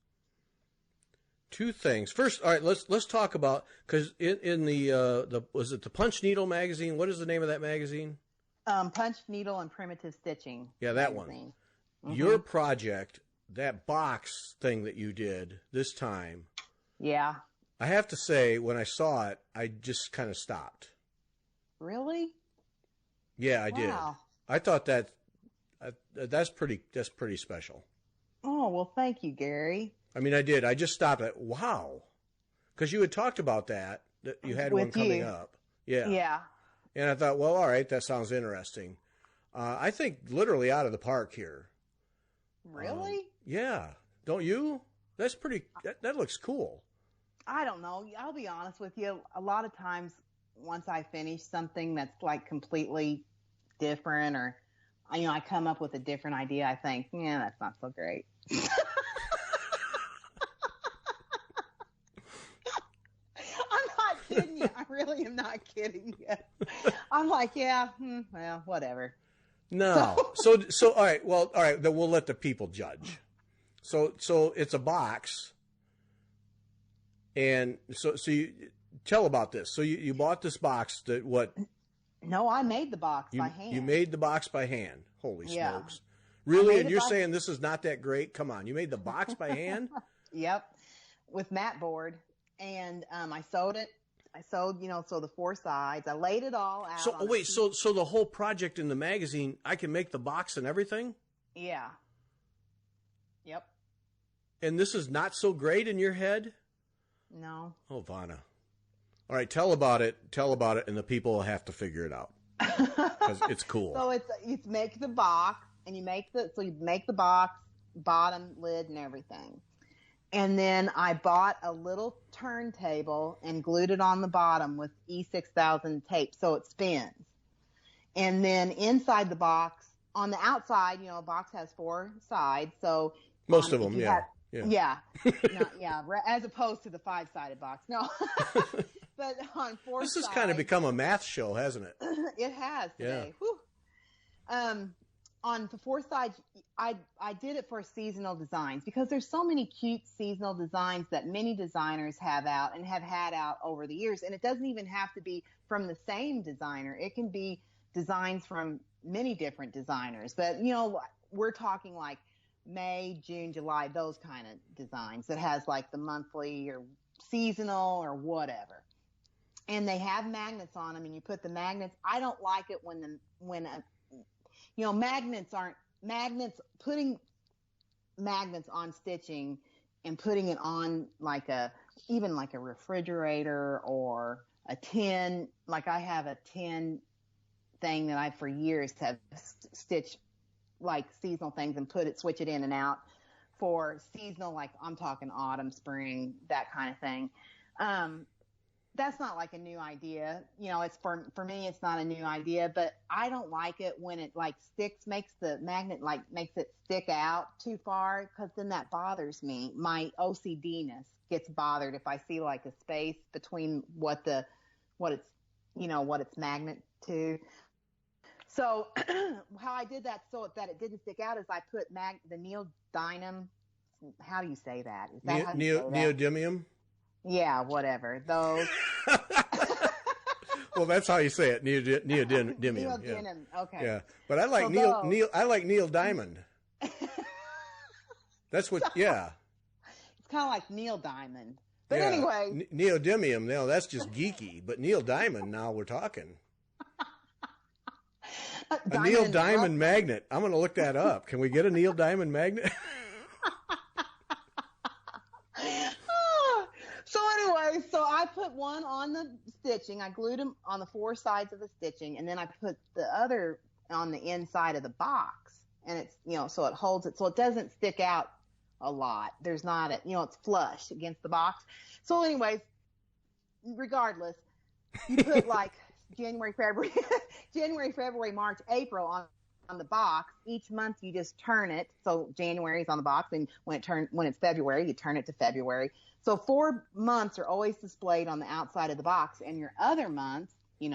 Speaker 1: First, all right. Let's talk about because in the was it the Punch Needle magazine? What is the name of that magazine?
Speaker 2: Punch Needle and Primitive Stitching.
Speaker 1: Yeah, that
Speaker 2: magazine.
Speaker 1: one. Mm-hmm. Your project, that box thing that you did this time.
Speaker 2: Yeah.
Speaker 1: I have to say, when I saw it, I just kind of stopped.
Speaker 2: Really?
Speaker 1: Yeah, I did. I thought that's pretty special.
Speaker 2: Oh, well, thank you, Gary.
Speaker 1: I mean, I did. I just stopped at wow, because you had talked about that you had one coming up. Yeah.
Speaker 2: Yeah.
Speaker 1: And I thought, well, all right, that sounds interesting. I think literally out of the park here.
Speaker 2: Really?
Speaker 1: Yeah. Don't you? That's pretty. That looks cool.
Speaker 2: I don't know. I'll be honest with you. A lot of times, once I finish something that's like completely different, or I come up with a different idea, I think, yeah, that's not so great. I'm not kidding. really am not kidding you. I'm like, yeah, well, whatever.
Speaker 1: No. So all right, then we'll let the people judge. So it's a box. And so you tell about this. So you bought this box that what?
Speaker 2: No, I made the box by hand.
Speaker 1: You made the box by hand. Holy
Speaker 2: Yeah.
Speaker 1: smokes. Really? And you're saying this is not that great? Come on. You made the box by hand?
Speaker 2: Yep. With mat board. And I sewed it. I sewed, so the 4 sides. I laid it all out.
Speaker 1: So the whole project in the magazine, I can make the box and everything?
Speaker 2: Yeah. Yep.
Speaker 1: And this is not so great in your head?
Speaker 2: No.
Speaker 1: Oh, Vanna. All right, tell about it, and the people will have to figure it out because it's cool.
Speaker 2: So you make the box, and you make the box, bottom, lid, and everything. And then I bought a little turntable and glued it on the bottom with E6000 tape so it spins. And then inside the box, on the outside, a box has 4 sides, so
Speaker 1: most of them, yeah.
Speaker 2: Yeah. As opposed to the 5-sided box. No. But on 4
Speaker 1: this has
Speaker 2: sides,
Speaker 1: kind of become a math show, hasn't it?
Speaker 2: It has today. Yeah. On the 4 sides, I did it for seasonal designs because there's so many cute seasonal designs that many designers have out and have had out over the years. And it doesn't even have to be from the same designer. It can be designs from many different designers. But, we're talking like May, June, July, those kind of designs that has like the monthly or seasonal or whatever. And they have magnets on them, and you put the magnets. I don't like it when putting magnets on stitching and putting it on even like a refrigerator or a tin. Like I have a tin thing that I for years have stitched like seasonal things and switch it in and out for seasonal, like I'm talking autumn, spring, that kind of thing. That's not like a new idea. It's for me, it's not a new idea, but I don't like it when it like makes the magnet, makes it stick out too far. 'Cause then that bothers me. My OCD-ness gets bothered if I see like a space between what it's magnet to. So how I did that so that it didn't stick out is I put the neodymium. How do you say that? Is that how you say that?
Speaker 1: Neodymium?
Speaker 2: Yeah, whatever. Those.
Speaker 1: Well, that's how you say it. Neodymium.
Speaker 2: Neodymium. Okay.
Speaker 1: Yeah, but I like I like Neil Diamond. That's what. Yeah.
Speaker 2: It's kind of like Neil Diamond. But anyway.
Speaker 1: Neodymium. No, that's just geeky. But Neil Diamond. Now we're talking. A Neil Diamond magnet. I'm going to look that up. Can we get a Neil Diamond magnet?
Speaker 2: So I put one on the stitching. I glued them on the 4 sides of the stitching, and then I put the other on the inside of the box. And it's, so it holds it, so it doesn't stick out a lot. There's not it's flush against the box. So anyways, regardless, you put like January, February, March, April on the box. Each month you just turn it. So January is on the box, and when it's February, you turn it to February. So 4 months are always displayed on the outside of the box, and your other months, May,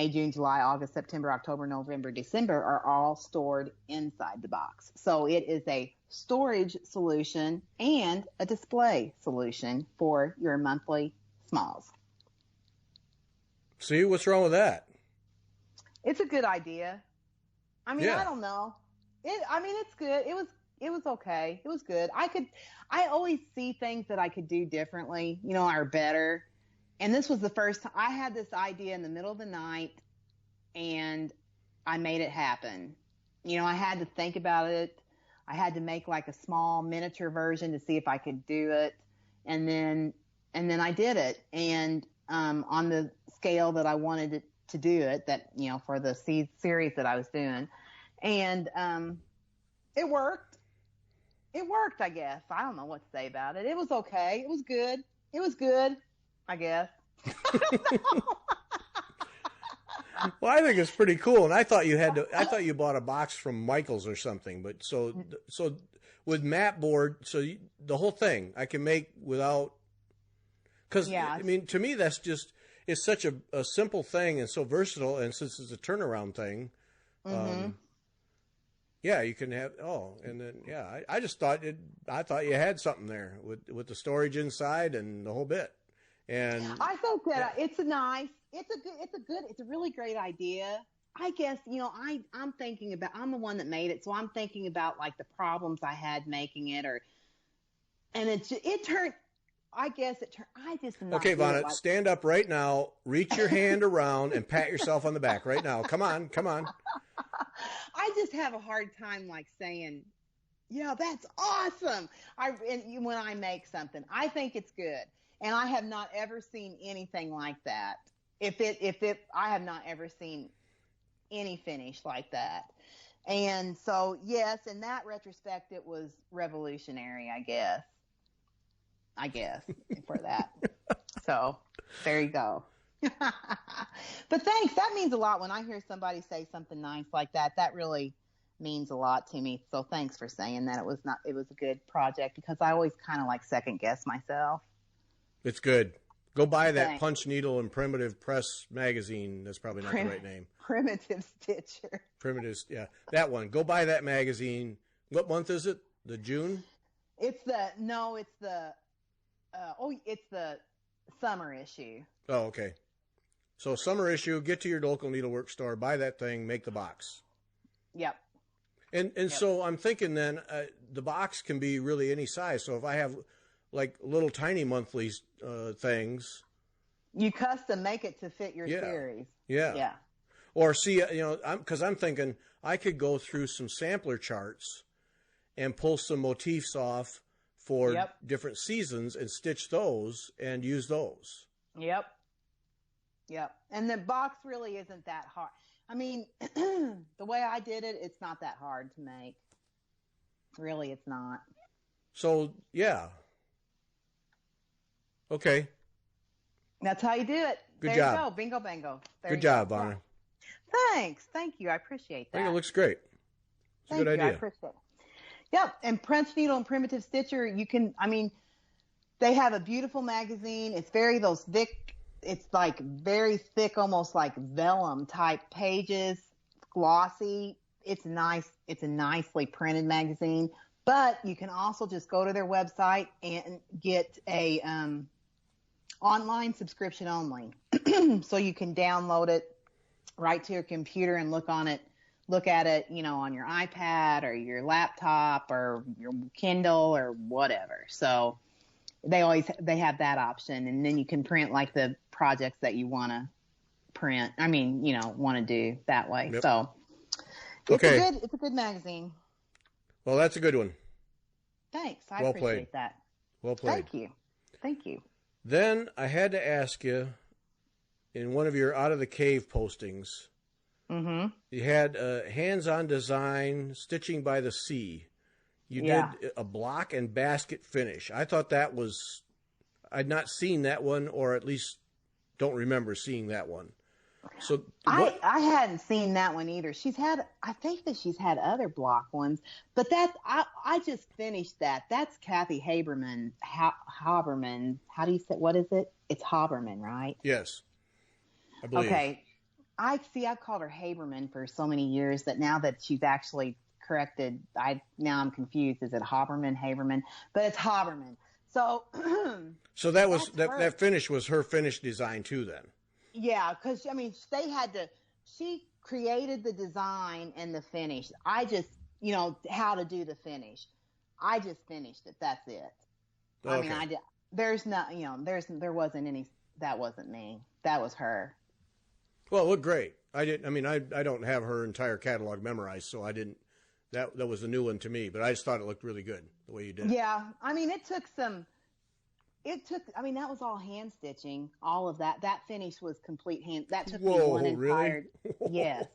Speaker 2: June, July, August, September, October, November, December are all stored inside the box. So it is a storage solution and a display solution for your monthly smalls.
Speaker 1: See, what's wrong with that?
Speaker 2: It's a good idea. I mean, I don't know. It's good. It was okay. It was good. I always see things that I could do differently, are better. And this was the first time I had this idea in the middle of the night, and I made it happen. I had to think about it. I had to make like a small miniature version to see if I could do it. And then I did it. And, on the scale that I wanted it to do it, that, for the series that I was doing. And, it worked. It worked, I guess. I don't know what to say about it. It was okay. It was good, I guess.
Speaker 1: Well, I think it's pretty cool. And I thought you bought a box from Michael's or something. But so with mat board, the whole thing I can make without, Because,
Speaker 2: Yeah.
Speaker 1: I mean, to me, that's just, it's such a simple thing and so versatile. And since it's a turnaround thing, yeah, you can have, and then, yeah, I just thought I thought you had something there with the storage inside and the whole bit. And
Speaker 2: I think that it's a really great idea. I guess, I'm thinking about, I'm the one that made it. So I'm thinking about like the problems I had making it and I just am not
Speaker 1: okay,
Speaker 2: good
Speaker 1: Vonna,
Speaker 2: at, like,
Speaker 1: stand up right now, reach your hand around and pat yourself on the back right now. Come on.
Speaker 2: I just have a hard time like saying, yeah, that's awesome. When I make something, I think it's good. And I have not ever seen anything like that. I have not ever seen any finish like that. And so, yes, in that retrospect, it was revolutionary, I guess for that. So there you go. But thanks. That means a lot when I hear somebody say something nice like that. That really means a lot to me. So thanks for saying that. It was a good project, because I always kind of like second guess myself.
Speaker 1: It's good. Go buy that
Speaker 2: Thanks.
Speaker 1: Punch Needle and Primitive Press magazine. That's probably not the right name.
Speaker 2: Primitive Stitcher.
Speaker 1: Primitives, yeah, that one. Go buy that magazine. What month is it? The June?
Speaker 2: It's the summer issue.
Speaker 1: Oh, okay. So summer issue. Get to your local needlework store, buy that thing, make the box.
Speaker 2: Yep.
Speaker 1: And so I'm thinking then the box can be really any size. So if I have like little tiny monthly things,
Speaker 2: you custom make it to fit your series.
Speaker 1: Yeah. Or see, because I'm thinking I could go through some sampler charts and pull some motifs off for different seasons and stitch those and use those. Yep.
Speaker 2: And the box really isn't that hard. I mean, the way I did it, it's not that hard to make. Really, it's not.
Speaker 1: So, yeah. Okay.
Speaker 2: That's how you do it.
Speaker 1: Good
Speaker 2: there
Speaker 1: job.
Speaker 2: You go. Bingo, bango.
Speaker 1: Good job, Vonna.
Speaker 2: Thanks. Thank you. I appreciate that.
Speaker 1: I think it looks great. It's a good idea.
Speaker 2: I appreciate it. Yep. And Punch Needle and Primitive Stitcher, they have a beautiful magazine. It's it's like very thick, almost like vellum type pages, glossy. It's nice. It's a nicely printed magazine, but you can also just go to their website and get a online subscription only. So you can download it right to your computer and look at it, on your iPad or your laptop or your Kindle or whatever. So they have that option, and then you can print like the projects that you want to print. Want to do that way. Yep. So it's a good magazine.
Speaker 1: Well, that's a good one.
Speaker 2: Thanks. I appreciate that.
Speaker 1: Well played.
Speaker 2: Thank you.
Speaker 1: Then I had to ask you, in one of your Out of the Cave postings, you had hands-on design, stitching by the sea. You did a block and basket finish. I thought that was, I'd not seen that one, or at least don't remember seeing that one. So
Speaker 2: I hadn't seen that one either. I think that she's had other block ones, but I just finished that. That's Kathy Haberman. Haberman. How do you say, what is it? It's Haberman, right?
Speaker 1: Yes. I believe. Okay.
Speaker 2: I've called her Haberman for so many years that now that she's actually corrected, now I'm confused. Is it Haberman? But it's Haberman. So
Speaker 1: so that was that finish was her finished design too then.
Speaker 2: Yeah, because she created the design and the finish. I just, how to do the finish. I just finished it. That's it. Okay. There wasn't any, that wasn't me. That was her.
Speaker 1: Well, it looked great. I don't have her entire catalog memorized, so I didn't, that was a new one to me, but I just thought it looked really good the way you did it.
Speaker 2: Yeah. That was all hand stitching, all of that. That finish was complete hand. That took me one entire, really? Yes.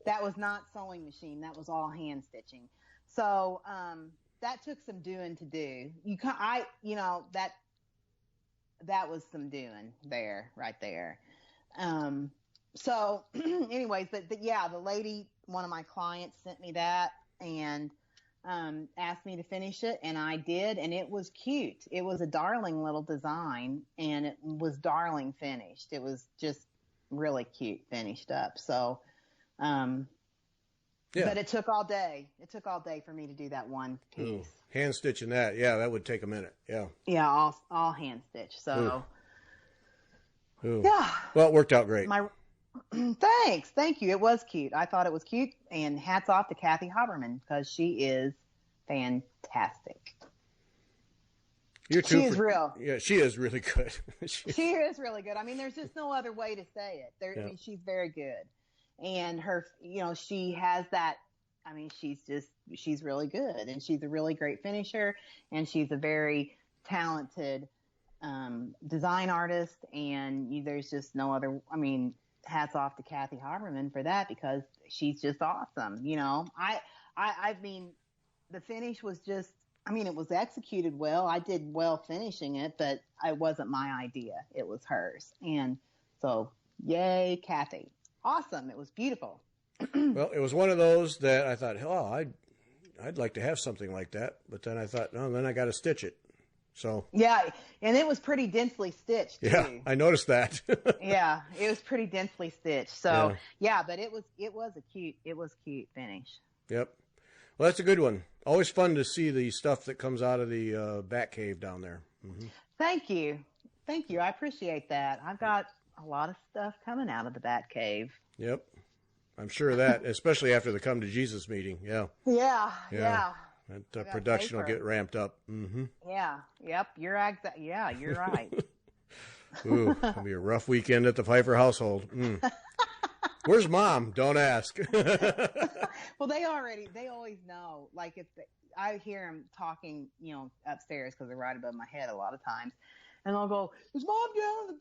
Speaker 2: That was not sewing machine. That was all hand stitching. So, that took some doing to do. That was some doing there, right there. So anyways, but yeah, the lady, one of my clients sent me that, and asked me to finish it, and I did, and it was cute. It was a darling little design, and it was darling finished. It was just really cute finished up. So, but it took all day. It took all day for me to do that one piece.
Speaker 1: Ooh, hand stitching that, that would take a minute. Yeah.
Speaker 2: Yeah, all hand stitch. So,
Speaker 1: Ooh.
Speaker 2: Yeah.
Speaker 1: Well, it worked out great.
Speaker 2: Thank you. It was cute. I thought it was cute, and hats off to Kathy Haberman because she is fantastic. She is real.
Speaker 1: Yeah, she is really good.
Speaker 2: She is really good. I mean, there's just no other way to say it. I mean, she's very good, and her, she has that. I mean, she's really good, and she's a really great finisher, and she's a very talented design artist, and there's just no other. I mean, hats off to Kathy Haberman for that because she's just awesome. I mean, the finish was just. I mean, it was executed well. I did well finishing it, but it wasn't my idea. It was hers. And so, yay, Kathy. Awesome. It was beautiful.
Speaker 1: Well, it was one of those that I thought, I'd like to have something like that. But then I thought, no, then I got to stitch it. So
Speaker 2: yeah, and it was pretty densely stitched too.
Speaker 1: Yeah, I noticed that.
Speaker 2: Yeah, it was pretty densely stitched. So but it was a cute finish.
Speaker 1: Yep. Well, that's a good one. Always fun to see the stuff that comes out of the Bat Cave down there. Mm-hmm.
Speaker 2: Thank you. I appreciate that. I've got a lot of stuff coming out of the Bat Cave.
Speaker 1: Yep. I'm sure of that, especially after the Come to Jesus meeting. Yeah. That production will get ramped up. Mm-hmm.
Speaker 2: Yeah. Yep. You're right.
Speaker 1: Ooh, it'll be a rough weekend at the Pfeiffer household. Where's Mom? Don't ask.
Speaker 2: Well, they always know. Like I hear them talking, upstairs because they're right above my head a lot of times, and they'll go, "Is Mom down in the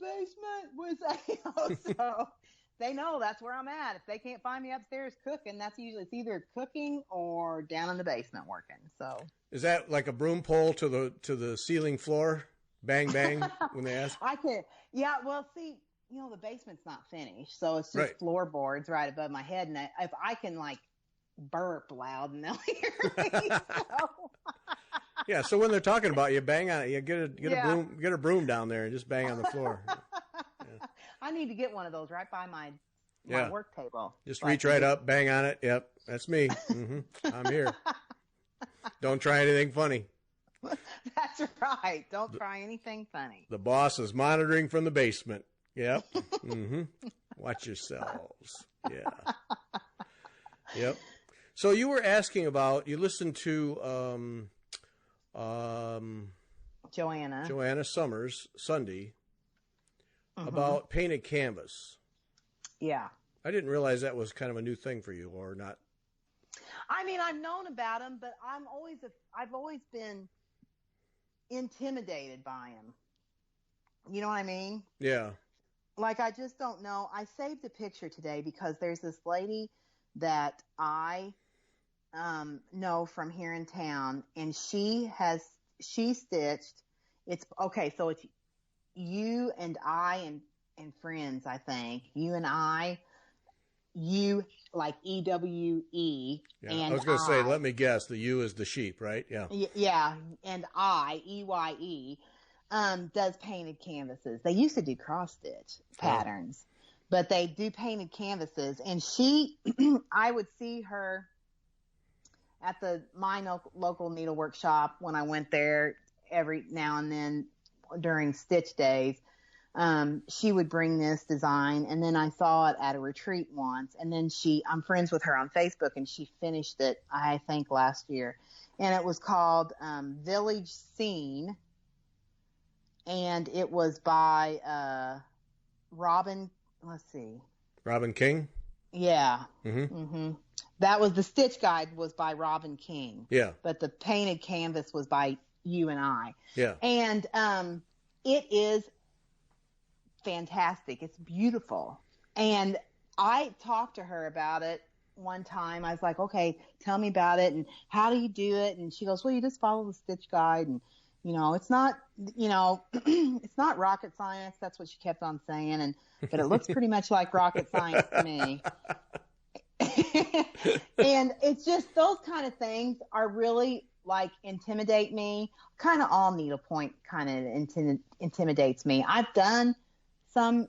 Speaker 2: basement?" So they know that's where I'm at. If they can't find me upstairs cooking, it's either cooking or down in the basement working. So
Speaker 1: is that like a broom pole to the ceiling floor? Bang bang when they ask.
Speaker 2: I could, yeah. Well, see. The basement's not finished, so it's just floorboards right above my head. And if I can burp loud, and they'll hear me.
Speaker 1: Yeah. So when they're talking about you, bang on it. You get a broom down there and just bang on the floor. Yeah.
Speaker 2: I need to get one of those right by my work table.
Speaker 1: Just reach right up, bang on it. Yep, that's me. Mm-hmm. I'm here. Don't try anything funny.
Speaker 2: That's right. Don't try anything funny.
Speaker 1: The boss is monitoring from the basement. Yep. Mm-hmm. Watch yourselves. Yeah. Yep. So you were asking about, you listened to Joanna Summers Sunday about painted canvas.
Speaker 2: Yeah.
Speaker 1: I didn't realize that was kind of a new thing for you, or not.
Speaker 2: I mean, I've known about them, but I've always been intimidated by them. You know what I mean?
Speaker 1: Yeah.
Speaker 2: I just don't know. I saved a picture today because there's this lady that I know from here in town, and she stitched. It's okay. So it's you and I and friends. I think you and I. You like EWE.
Speaker 1: Yeah,
Speaker 2: and
Speaker 1: I was going to say, let me guess. The U is the sheep, right? Yeah.
Speaker 2: Yeah, and EYE. Does painted canvases. They used to do cross stitch patterns, but they do painted canvases. And I would see her at my local needlework shop when I went there every now and then during stitch days. She would bring this design, and then I saw it at a retreat once. And then I'm friends with her on Facebook, and she finished it, I think, last year. And it was called Village Scene. And it was by Robin. Let's see.
Speaker 1: Robin King.
Speaker 2: Yeah. Mm-hmm. That was the stitch guide was by Robin King.
Speaker 1: Yeah.
Speaker 2: But the painted canvas was by you and I.
Speaker 1: Yeah.
Speaker 2: And it is fantastic. It's beautiful. And I talked to her about it one time. I was like, okay, tell me about it and how do you do it? And she goes, well, you just follow the stitch guide and it's not, it's not rocket science. That's what she kept on saying. But it looks pretty much like rocket science to me. And it's just those kind of things are really like intimidate me. Kind of all needlepoint kind of intimidates me. I've done some.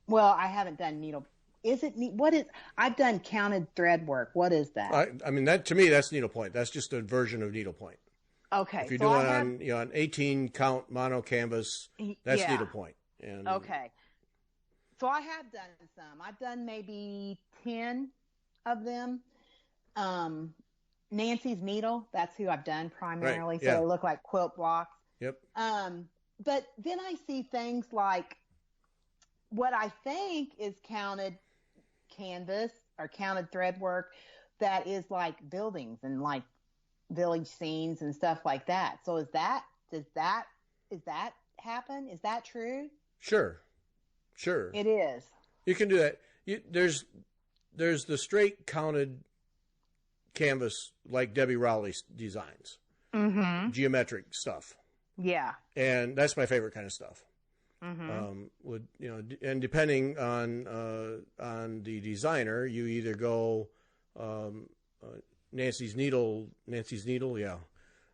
Speaker 2: Well, I haven't done needle. Is it what is? I've done counted thread work. What is that?
Speaker 1: I mean, that to me, that's needlepoint. That's just a version of needlepoint.
Speaker 2: Okay.
Speaker 1: If you're doing on an 18 count mono canvas, that's needlepoint. And
Speaker 2: okay. So I have done some. I've done maybe 10 of them. Nancy's needle, that's who I've done primarily.
Speaker 1: Right.
Speaker 2: So they look like quilt blocks.
Speaker 1: Yep.
Speaker 2: But then I see things like what I think is counted canvas or counted thread work that is like buildings and like village scenes and stuff like that. So does that happen? Is that true?
Speaker 1: Sure.
Speaker 2: It is.
Speaker 1: You can do that. There's the straight counted canvas like Debbie Rowley's designs, geometric stuff.
Speaker 2: Yeah.
Speaker 1: And that's my favorite kind of stuff.
Speaker 2: Mm-hmm.
Speaker 1: And depending on the designer, you either go Nancy's needle. Yeah.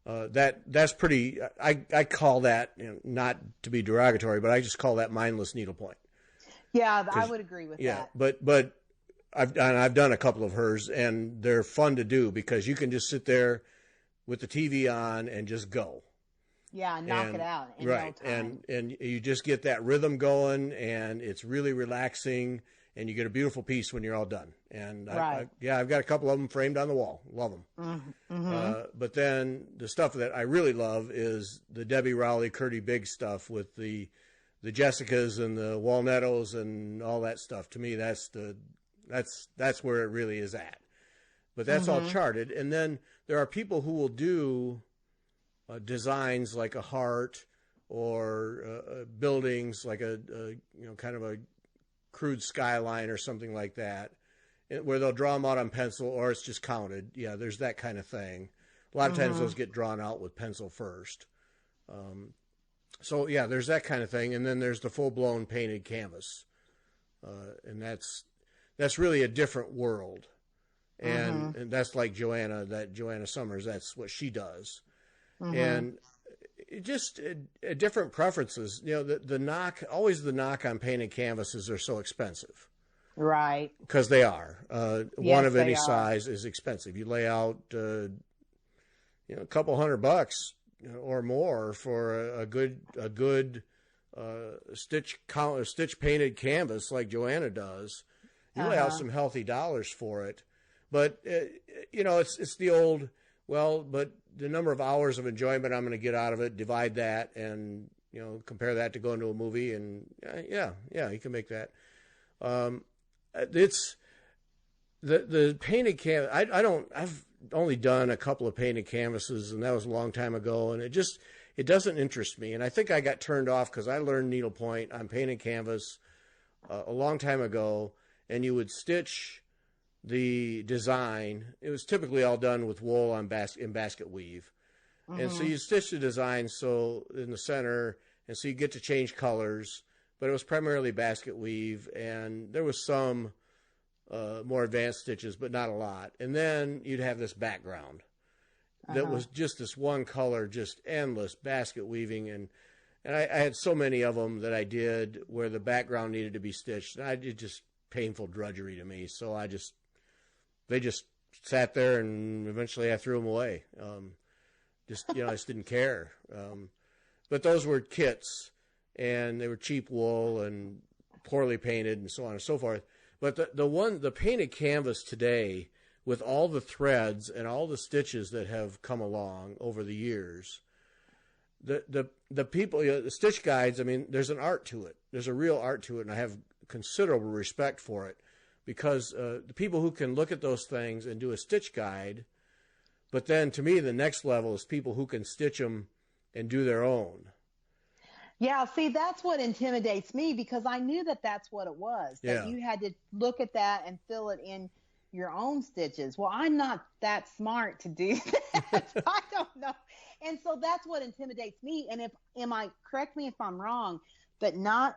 Speaker 1: That's pretty. I call that, not to be derogatory, but I just call that mindless needlepoint.
Speaker 2: Yeah, I would agree with that.
Speaker 1: Yeah, but I've done a couple of hers, and they're fun to do because you can just sit there with the TV on and just go.
Speaker 2: Yeah, knock it out in
Speaker 1: no
Speaker 2: time.
Speaker 1: And you just get that rhythm going, and it's really relaxing, and you get a beautiful piece when you're all done. And I've got a couple of them framed on the wall. Love them.
Speaker 2: Mm-hmm.
Speaker 1: But then the stuff that I really love is the Debbie Rowley, Curdy Biggs stuff with the Jessicas and the Walnettos and all that stuff. To me, that's where it really is at. But that's all charted. And then there are people who will do designs like a heart or buildings like a kind of a crude skyline or something like that, where they'll draw them out on pencil or it's just counted. Yeah, there's that kind of thing. A lot of times those get drawn out with pencil first. So yeah, there's that kind of thing, and then there's the full-blown painted canvas, and that's really a different world, and that's like Joanna Summers. That's what she does, and it just different preferences. The knock on painted canvases are so expensive,
Speaker 2: right?
Speaker 1: Because they are. One of any size is expensive. You lay out, a couple $100 or more for a good stitch painted canvas like Joanna does. You lay out some healthy dollars for it, but it's the old, but the number of hours of enjoyment I'm going to get out of it, divide that, and compare that to going to a movie, and you can make that. It's the painted canvas. I've only done a couple of painted canvases, and that was a long time ago, and it doesn't interest me. And I think I got turned off because I learned needlepoint on painted canvas a long time ago, and you would stitch the design. It was typically all done with wool in basket weave. And so you stitch the design so in the center, and so you get to change colors, but it was primarily basket weave, and there was some more advanced stitches, but not a lot. And then you'd have this background that was just this one color, just endless basket weaving. And I had so many of them that I did where the background needed to be stitched. And it just painful drudgery to me. So they just sat there, and eventually I threw them away. I just didn't care. But those were kits, and they were cheap wool and poorly painted and so on and so forth. But the painted canvas today, with all the threads and all the stitches that have come along over the years, the people, the stitch guides, I mean, there's an art to it. There's a real art to it, and I have considerable respect for it, because the people who can look at those things and do a stitch guide, but then to me the next level is people who can stitch them and do their own.
Speaker 2: Yeah, see, that's what intimidates me, because I knew that that's what it was, that you had to look at that and fill it in your own stitches. Well, I'm not that smart to do that. I don't know. And so that's what intimidates me. And correct me if I'm wrong, but not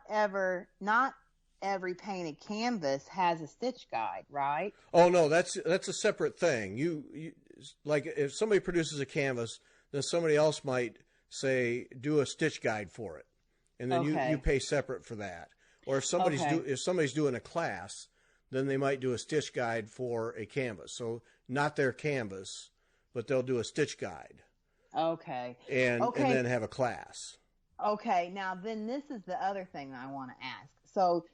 Speaker 2: every painted canvas has a stitch guide, right?
Speaker 1: Oh no, that's a separate thing. You like if somebody produces a canvas, then somebody else might say do a stitch guide for it, and then you pay separate for that. Or if somebody's doing a class, then they might do a stitch guide for a canvas. So not their canvas, but they'll do a stitch guide.
Speaker 2: Okay.
Speaker 1: And then have a class.
Speaker 2: Okay. Now then, this is the other thing I want to ask. So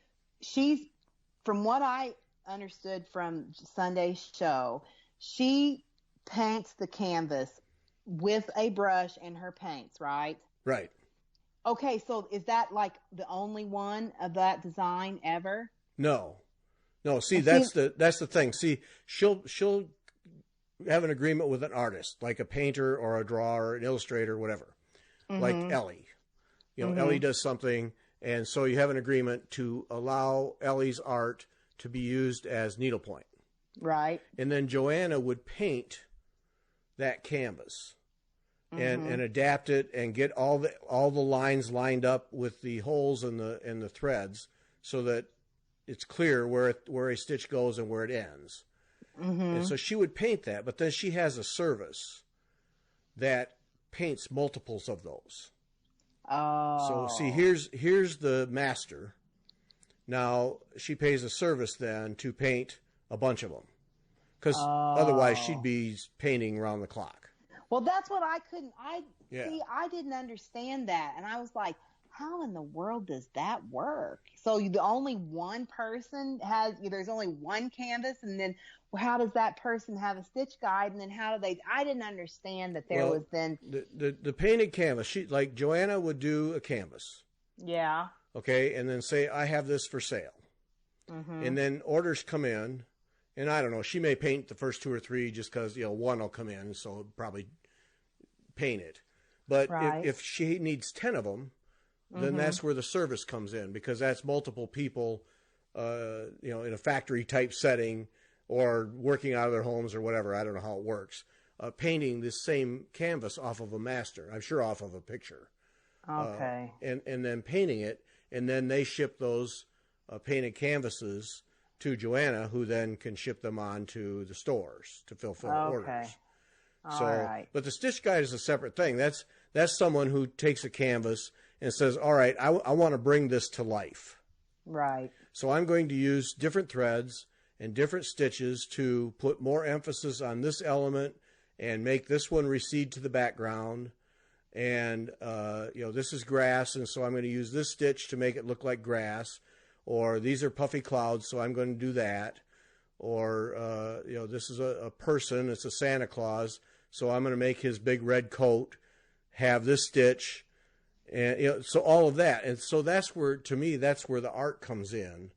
Speaker 2: from what I understood from Sunday's show, she paints the canvas with a brush and her paints, right?
Speaker 1: Right.
Speaker 2: Okay, so is that like the only one of that design ever?
Speaker 1: No. See, that's the thing. See, she'll have an agreement with an artist, like a painter or a drawer, an illustrator, whatever, like Ellie. Ellie does something, and so you have an agreement to allow Ellie's art to be used as needlepoint.
Speaker 2: Right.
Speaker 1: And then Joanna would paint that canvas and adapt it and get all the lines lined up with the holes in the threads so that it's clear where a stitch goes and where it ends. And so she would paint that, but then she has a service that paints multiples of those.
Speaker 2: Oh.
Speaker 1: So see, here's the master. Now she pays a service then to paint a bunch of them, because otherwise she'd be painting around the clock.
Speaker 2: Well, that's what I didn't understand that, and I was like, how in the world does that work? So the only one person there's only one canvas, and then how does that person have a stitch guide, and then how do they? I didn't understand that there was then
Speaker 1: the painted canvas. Like Joanna would do a canvas.
Speaker 2: Yeah.
Speaker 1: Okay, and then say, I have this for sale. And then orders come in, and I don't know, she may paint the first 2 or 3 just because, one will come in, so it'll probably paint it. But if she needs 10 of them, then that's where the service comes in, because that's multiple people, in a factory type setting or working out of their homes or whatever. I don't know how it works. Painting this same canvas off of a master, I'm sure off of a picture.
Speaker 2: Okay.
Speaker 1: And then painting it, and then they ship those painted canvases to Joanna, who then can ship them on to the stores to fulfill orders.
Speaker 2: All right.
Speaker 1: But the stitch guide is a separate thing. That's someone who takes a canvas and says, all right, I want to bring this to life.
Speaker 2: Right.
Speaker 1: So I'm going to use different threads and different stitches to put more emphasis on this element and make this one recede to the background. And, this is grass, and so I'm going to use this stitch to make it look like grass. Or these are puffy clouds, so I'm going to do that. Or, this is a person, it's a Santa Claus, so I'm going to make his big red coat have this stitch. And, so all of that. And so that's where the art comes in.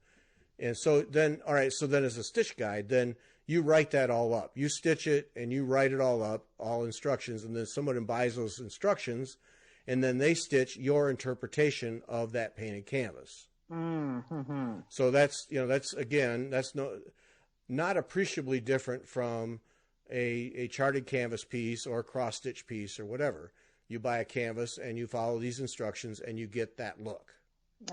Speaker 1: And so then, all right, so then as a stitch guide, then you write that all up. You stitch it and you write it all up, all instructions, and then someone buys those instructions, and then they stitch your interpretation of that painted canvas. So that's not appreciably different from a charted canvas piece or a cross stitch piece or whatever. You buy a canvas and you follow these instructions and you get that look.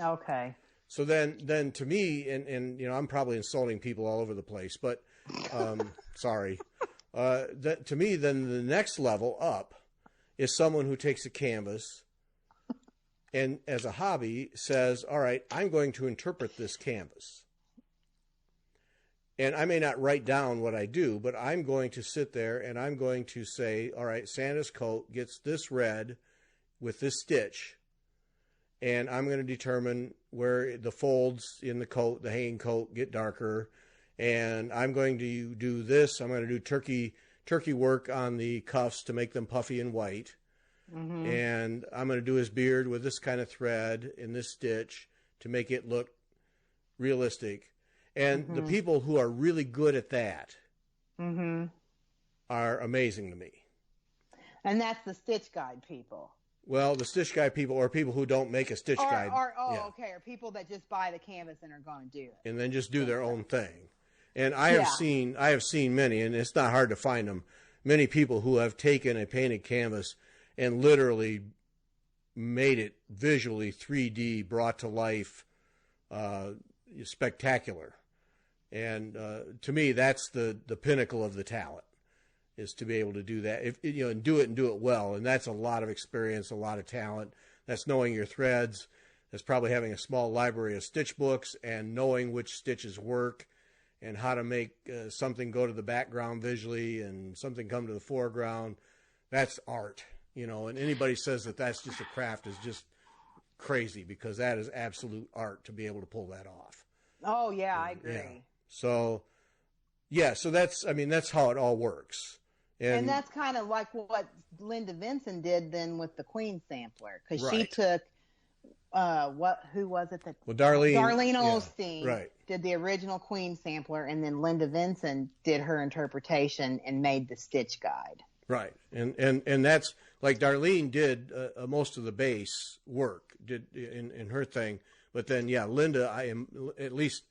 Speaker 2: Okay.
Speaker 1: So then to me, and I'm probably insulting people all over the place, but sorry. To me, then the next level up is someone who takes a canvas and as a hobby says, all right, I'm going to interpret this canvas. And I may not write down what I do, but I'm going to sit there and I'm going to say, all right, Santa's coat gets this red with this stitch. And I'm going to determine where the folds in the coat, the hanging coat, get darker. And I'm going to do this. I'm going to do turkey work on the cuffs to make them puffy and white. And I'm going to do his beard with this kind of thread in this stitch to make it look realistic. And the people who are really good at that are amazing to me.
Speaker 2: And that's the stitch guide people.
Speaker 1: Well, the stitch guide people, or people who don't make a stitch guide.
Speaker 2: Okay. Or people that just buy the canvas and are going to do it.
Speaker 1: And then just do their own thing. And I have seen many, and it's not hard to find them, many people who have taken a painted canvas and literally made it visually 3D, brought to life, spectacular. And to me, that's the pinnacle of the talent, is to be able to do that, and do it well. And that's a lot of experience, a lot of talent. That's knowing your threads. That's probably having a small library of stitch books and knowing which stitches work and how to make something go to the background visually and something come to the foreground. That's art, and anybody says that that's just a craft is just crazy, because that is absolute art to be able to pull that off.
Speaker 2: Oh yeah, I agree.
Speaker 1: Yeah. So that's how it all works.
Speaker 2: And that's kind of like what Linda Vinson did then with the Queen sampler, because she
Speaker 1: Right.
Speaker 2: took who was it that?
Speaker 1: Well, Darlene
Speaker 2: Osteen did the original Queen sampler, and then Linda Vinson did her interpretation and made the stitch guide.
Speaker 1: Right, and that's like Darlene did most of the base work did in her thing, but then Linda,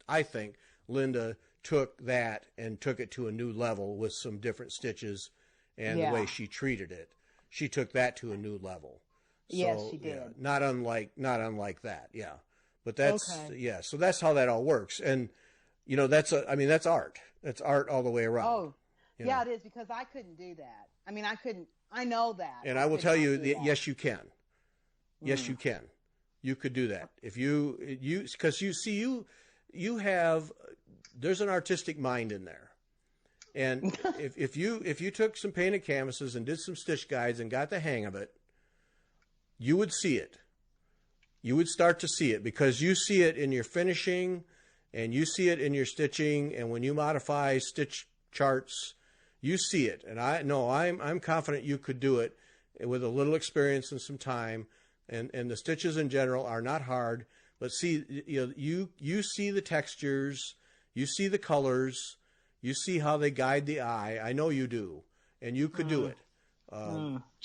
Speaker 1: I think Linda took that and took it to a new level with some different stitches and the way she treated it. She took that to a new level. So,
Speaker 2: yes, she did.
Speaker 1: Yeah, not unlike that. Yeah, but that's so that's how that all works, and that's art. That's art all the way around.
Speaker 2: Oh, yeah, it is, because I couldn't do that. I know that.
Speaker 1: And I will tell you, yes, you can. Yes, you can. You could do that if because you have. There's an artistic mind in there, and if you took some painted canvases and did some stitch guides and got the hang of it, you would see it. You would start to see it, because you see it in your finishing, and you see it in your stitching, and when you modify stitch charts, you see it. And I'm confident you could do it with a little experience and some time. And the stitches in general are not hard, but see, you see the textures, you see the colors, you see how they guide the eye. I know you do, and you could do it.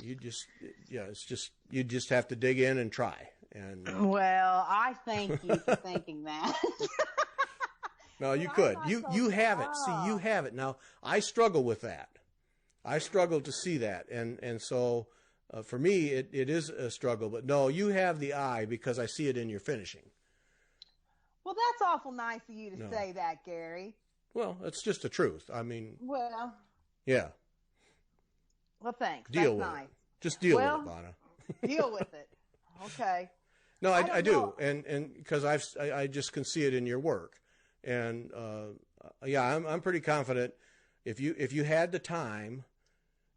Speaker 1: You just have to dig in and try. And
Speaker 2: well, I thank you for thinking that.
Speaker 1: No, you could. You have it. See, you have it. Now, I struggle with that. I struggle to see that, and so for me, it is a struggle. But no, you have the eye, because I see it in your finishing.
Speaker 2: Well, that's awful nice of you to say that, Gary.
Speaker 1: Well, it's just the truth.
Speaker 2: Well,
Speaker 1: yeah.
Speaker 2: Well, thanks.
Speaker 1: Deal
Speaker 2: that's
Speaker 1: with
Speaker 2: nice.
Speaker 1: it. Just deal with it, Lana.
Speaker 2: Deal with it. Okay.
Speaker 1: No, I do, and because I just can see it in your work, and I'm pretty confident if you had the time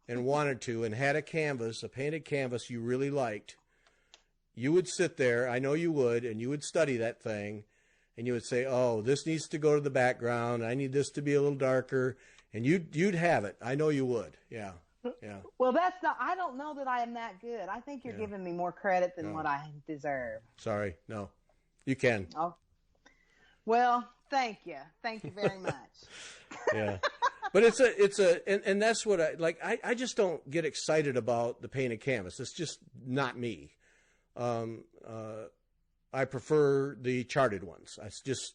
Speaker 1: and wanted to and had a painted canvas you really liked, you would sit there. I know you would, and you would study that thing, and you would say, "Oh, this needs to go to the background. I need this to be a little darker," and you'd have it. I know you would. Yeah. Yeah.
Speaker 2: Well, I don't know that I am that good. I think you're giving me more credit than what I deserve.
Speaker 1: Sorry. No, you can.
Speaker 2: Oh, well, thank you. Thank you very much.
Speaker 1: Yeah. But and that's what I like. I just don't get excited about the painted canvas. It's just not me. I prefer the charted ones. That's just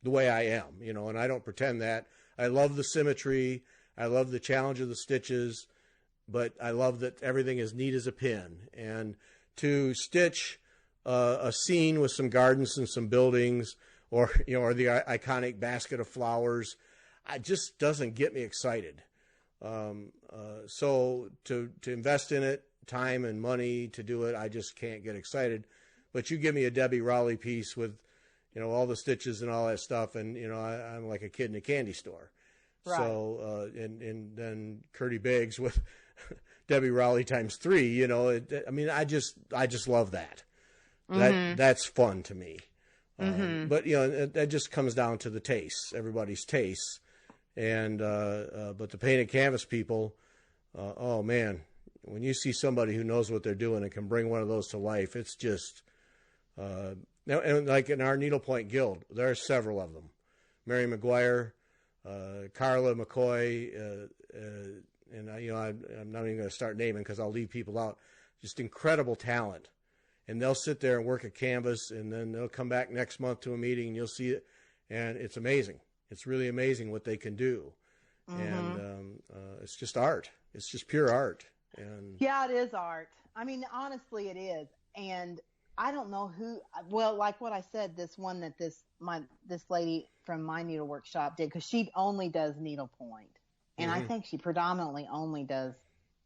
Speaker 1: the way I am, and I don't pretend that. I love the symmetry. I love the challenge of the stitches, but I love that everything is neat as a pin. And to stitch a scene with some gardens and some buildings, or the iconic basket of flowers, it just doesn't get me excited. So to invest in it, time and money to do it, I just can't get excited. But you give me a Debbie Rowley piece with, all the stitches and all that stuff, and I'm like a kid in a candy store. Right. So and then Curdy Biggs with Debbie Rowley times 3. I just love that. Mm-hmm. That's fun to me. Mm-hmm. But that just comes down to the tastes, everybody's tastes, and but the painted canvas people, oh man, when you see somebody who knows what they're doing and can bring one of those to life, it's just now, and like in our Needlepoint Guild, there are several of them. Mary McGuire, Carla McCoy, and I'm not even going to start naming because I'll leave people out. Just incredible talent, and they'll sit there and work a canvas, and then they'll come back next month to a meeting, and you'll see it, and it's amazing. It's really amazing what they can do, and it's just art. It's just pure art. And
Speaker 2: yeah, it is art. Honestly, it is, and I don't know who. Well, like what I said, this one that this lady from my needle workshop did, because she only does needlepoint, and I think she predominantly only does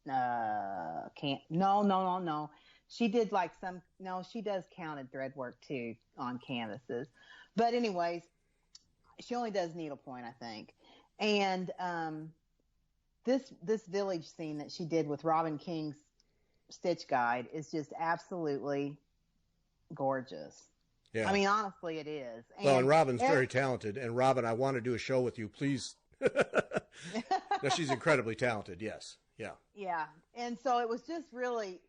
Speaker 2: no. She did like she does counted thread work too on canvases, but anyways, she only does needlepoint, I think, and this village scene that she did with Robin King's stitch guide is just absolutely gorgeous. Yeah. I mean, honestly, it is.
Speaker 1: And Robin's very talented. And Robin, I want to do a show with you, please. No, she's incredibly talented. Yes. Yeah.
Speaker 2: Yeah. And so it was just really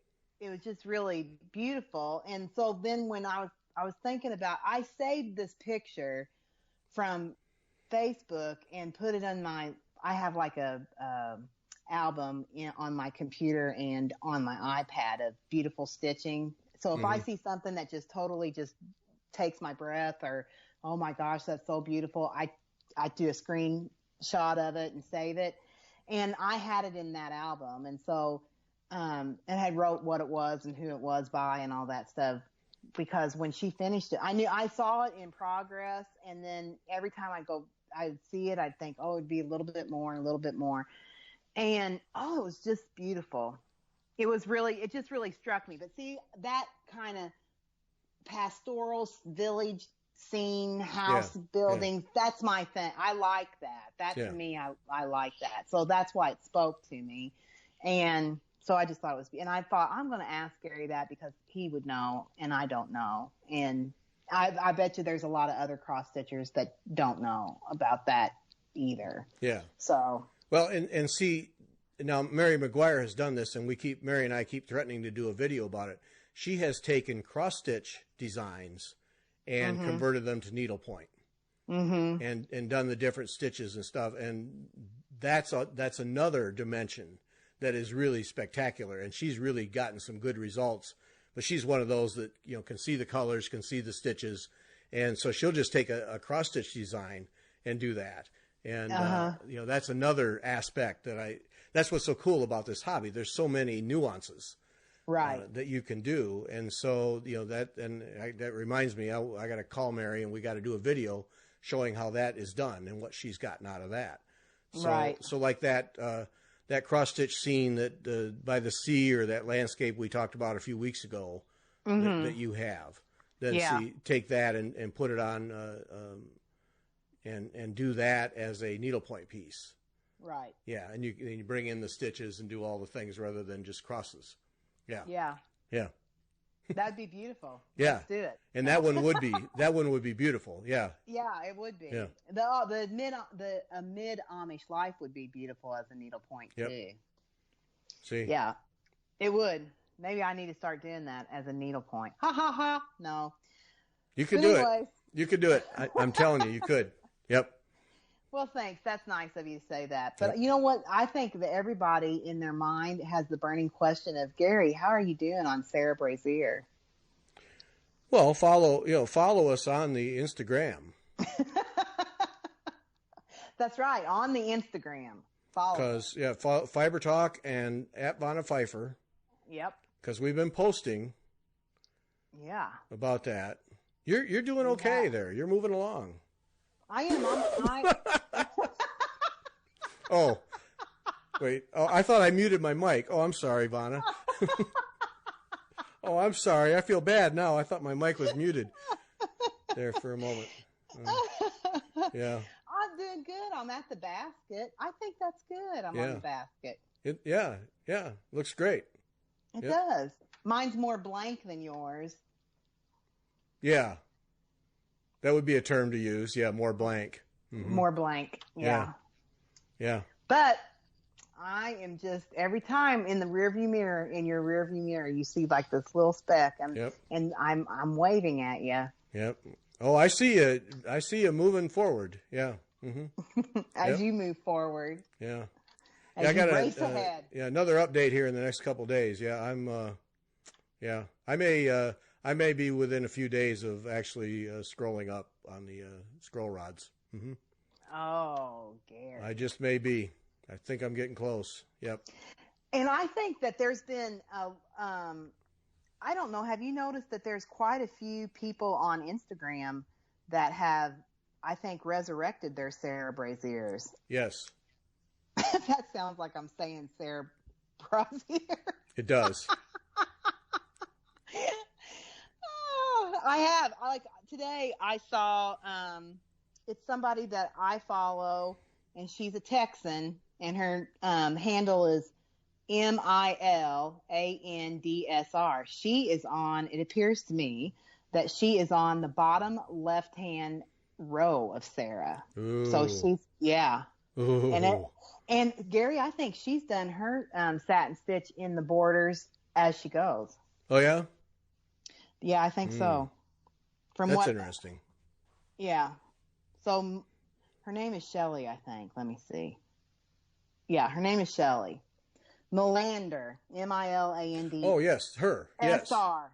Speaker 2: beautiful. And so then when I was thinking about, I saved this picture from Facebook and put it on I have like a album on my computer and on my iPad of beautiful stitching. So if I see something that just totally just takes my breath, or, oh my gosh, that's so beautiful, I do a screenshot of it and save it. And I had it in that album. And so, and I wrote what it was and who it was by and all that stuff, because when she finished it, I saw it in progress. And then every time I'd see it, I'd think, oh, it'd be a little bit more and a little bit more. And, it was just beautiful. It just really struck me. But see, that kind of pastoral village scene, house buildings, that's my thing. I like that. To me, I like that. So that's why it spoke to me. And so I just thought it was, and I thought, I'm going to ask Gary that because he would know and I don't know. And I bet you there's a lot of other cross stitchers that don't know about that either. Yeah. So.
Speaker 1: Well, and see, now Mary McGuire has done this, and Mary and I keep threatening to do a video about it. She has taken cross stitch designs and converted them to needlepoint, and done the different stitches and stuff. And that's another dimension that is really spectacular. And she's really gotten some good results. But she's one of those that, can see the colors, can see the stitches. And so she'll just take a cross stitch design and do that. And, that's another aspect that's what's so cool about this hobby. There's so many nuances, right, that you can do. And so, that reminds me, I got to call Mary and we got to do a video showing how that is done and what she's gotten out of that. So, right. So like that cross stitch scene that by the sea, or that landscape we talked about a few weeks ago, that you have, then take that and put it on, and do that as a needlepoint piece. Right. Yeah, and you bring in the stitches and do all the things rather than just crosses. Yeah. Yeah. Yeah.
Speaker 2: That'd be beautiful.
Speaker 1: Yeah.
Speaker 2: Let's do it.
Speaker 1: And that one would be beautiful. Yeah.
Speaker 2: Yeah, it would be. Yeah. The mid Amish life would be beautiful as a needlepoint too. See. Yeah. It would. Maybe I need to start doing that as a needlepoint. Ha ha ha. No.
Speaker 1: You could do it. You could do it. I'm telling you, you could. Yep.
Speaker 2: Well, thanks. That's nice of you to say that. But you know what? I think that everybody in their mind has the burning question of, Gary, how are you doing on Sarah Brazier?
Speaker 1: Well, follow us on the Instagram.
Speaker 2: That's right, on the Instagram. Follow.
Speaker 1: Because Fiber Talk and at Vanna Pfeiffer. Yep. Because we've been posting. Yeah. About that. You're doing okay there. You're moving along.
Speaker 2: I am.
Speaker 1: Oh, wait. Oh, I thought I muted my mic. Oh, I'm sorry, Vanna. Oh, I'm sorry. I feel bad now. I thought my mic was muted there for a moment. Yeah.
Speaker 2: I'm doing good. I'm at the basket. I think that's good. I'm on the basket.
Speaker 1: Yeah. Looks great.
Speaker 2: It does. Mine's more blank than yours.
Speaker 1: Yeah. That would be a term to use. Yeah, more blank.
Speaker 2: Mm-hmm. More blank. Yeah. But I am just, every time in your rearview mirror, you see like this little speck, and I'm waving at you.
Speaker 1: Yep. Oh, I see you. I see you moving forward. Yeah. Mm-hmm.
Speaker 2: As you move forward.
Speaker 1: Yeah.
Speaker 2: As you race ahead.
Speaker 1: Another update here in the next couple of days. Yeah, I may be within a few days of actually scrolling up on the scroll rods. Mm-hmm.
Speaker 2: Oh, Gary.
Speaker 1: I just may be. I think I'm getting close. Yep.
Speaker 2: And I think that there's been I don't know. Have you noticed that there's quite a few people on Instagram that have, I think, resurrected their Sarah Braziers?
Speaker 1: Yes.
Speaker 2: That sounds like I'm saying Sarah Brazier.
Speaker 1: It does.
Speaker 2: I have. Today I saw, it's somebody that I follow, and she's a Texan, and her handle is MILANDSR. She is on, it appears to me, that she is on the bottom left-hand row of Sarah.
Speaker 1: Ooh.
Speaker 2: So she's, yeah.
Speaker 1: Ooh.
Speaker 2: And Gary, I think she's done her satin stitch in the borders as she goes.
Speaker 1: Oh, yeah?
Speaker 2: Yeah, I think so.
Speaker 1: That's interesting.
Speaker 2: Yeah. So her name is Shelley, I think. Let me see. Yeah, her name is Shelley. Milander, MILAND.
Speaker 1: Oh, yes, her. Yes.
Speaker 2: SR.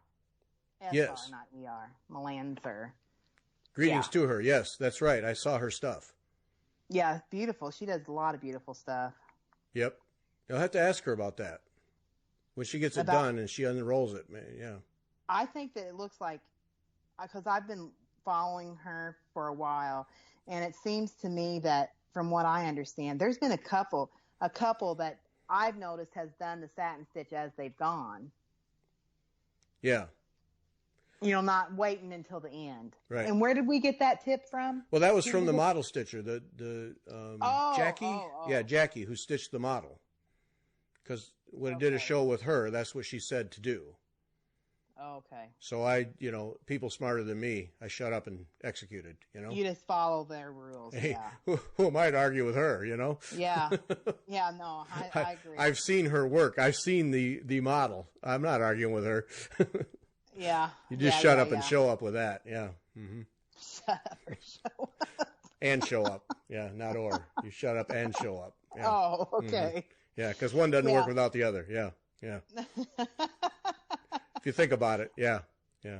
Speaker 1: Yes.
Speaker 2: Not ER. Milander.
Speaker 1: Greetings to her. Yes, that's right. I saw her stuff.
Speaker 2: Yeah, beautiful. She does a lot of beautiful stuff.
Speaker 1: Yep. You'll have to ask her about that when she gets it done and she unrolls it. Man, yeah.
Speaker 2: I think that it looks like, because I've been following her for a while, and it seems to me that, from what I understand, there's been a couple that I've noticed has done the satin stitch as they've gone.
Speaker 1: Yeah.
Speaker 2: You know, not waiting until the end.
Speaker 1: Right.
Speaker 2: And where did we get that tip from?
Speaker 1: Well, that was from the model stitcher, Jackie.
Speaker 2: Oh.
Speaker 1: Yeah, Jackie, who stitched the model. Because when I did a show with her, that's what she said to do.
Speaker 2: Okay.
Speaker 1: So people smarter than me, I shut up and executed,
Speaker 2: You just follow their rules,
Speaker 1: hey,
Speaker 2: yeah.
Speaker 1: Who am I to argue with her,
Speaker 2: Yeah. Yeah, no, I agree.
Speaker 1: I've seen her work. I've seen the model. I'm not arguing with her.
Speaker 2: Yeah.
Speaker 1: You just shut up and show up with that, yeah. Mm-hmm.
Speaker 2: Shut up or show up.
Speaker 1: And show up. Yeah, not or. You shut up and show up. Yeah.
Speaker 2: Oh, okay.
Speaker 1: Mm-hmm. Yeah, because one doesn't work without the other. Yeah, yeah. If you think about it, yeah.
Speaker 2: Yeah.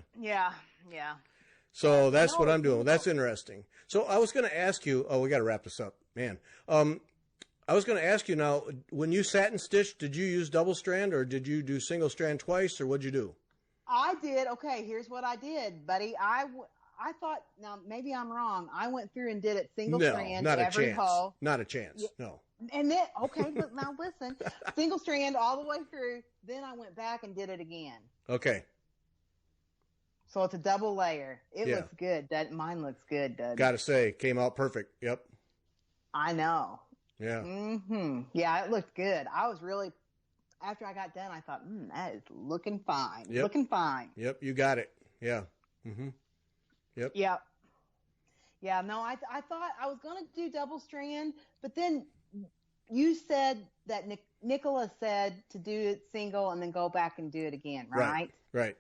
Speaker 1: So that's what I'm doing. That's interesting. So I was going to ask you, we got to wrap this up, man. I was going to ask you now, when you satin stitched, did you use double strand or did you do single strand twice, or what'd you do?
Speaker 2: I did. Okay, here's what I did, buddy. I thought, now maybe I'm wrong. I went through and did it single strand every hole.
Speaker 1: Not a chance.
Speaker 2: Yeah.
Speaker 1: No.
Speaker 2: And then, okay, but now listen, single strand all the way through. Then I went back and did it again.
Speaker 1: Okay.
Speaker 2: So it's a double layer. It looks good. Mine looks good, doesn't it?
Speaker 1: Got to say, came out perfect. Yep.
Speaker 2: I know.
Speaker 1: Yeah.
Speaker 2: Mm-hmm. Yeah, it looked good. I was really, after I got done, I thought, that is looking fine.
Speaker 1: Yep.
Speaker 2: Looking fine.
Speaker 1: Yep, you got it. Yeah. Mm-hmm. Yep.
Speaker 2: Yep. Yeah, no, I thought I was going to do double strand, but then you said that Nicola said to do it single and then go back and do it again, right?
Speaker 1: Right.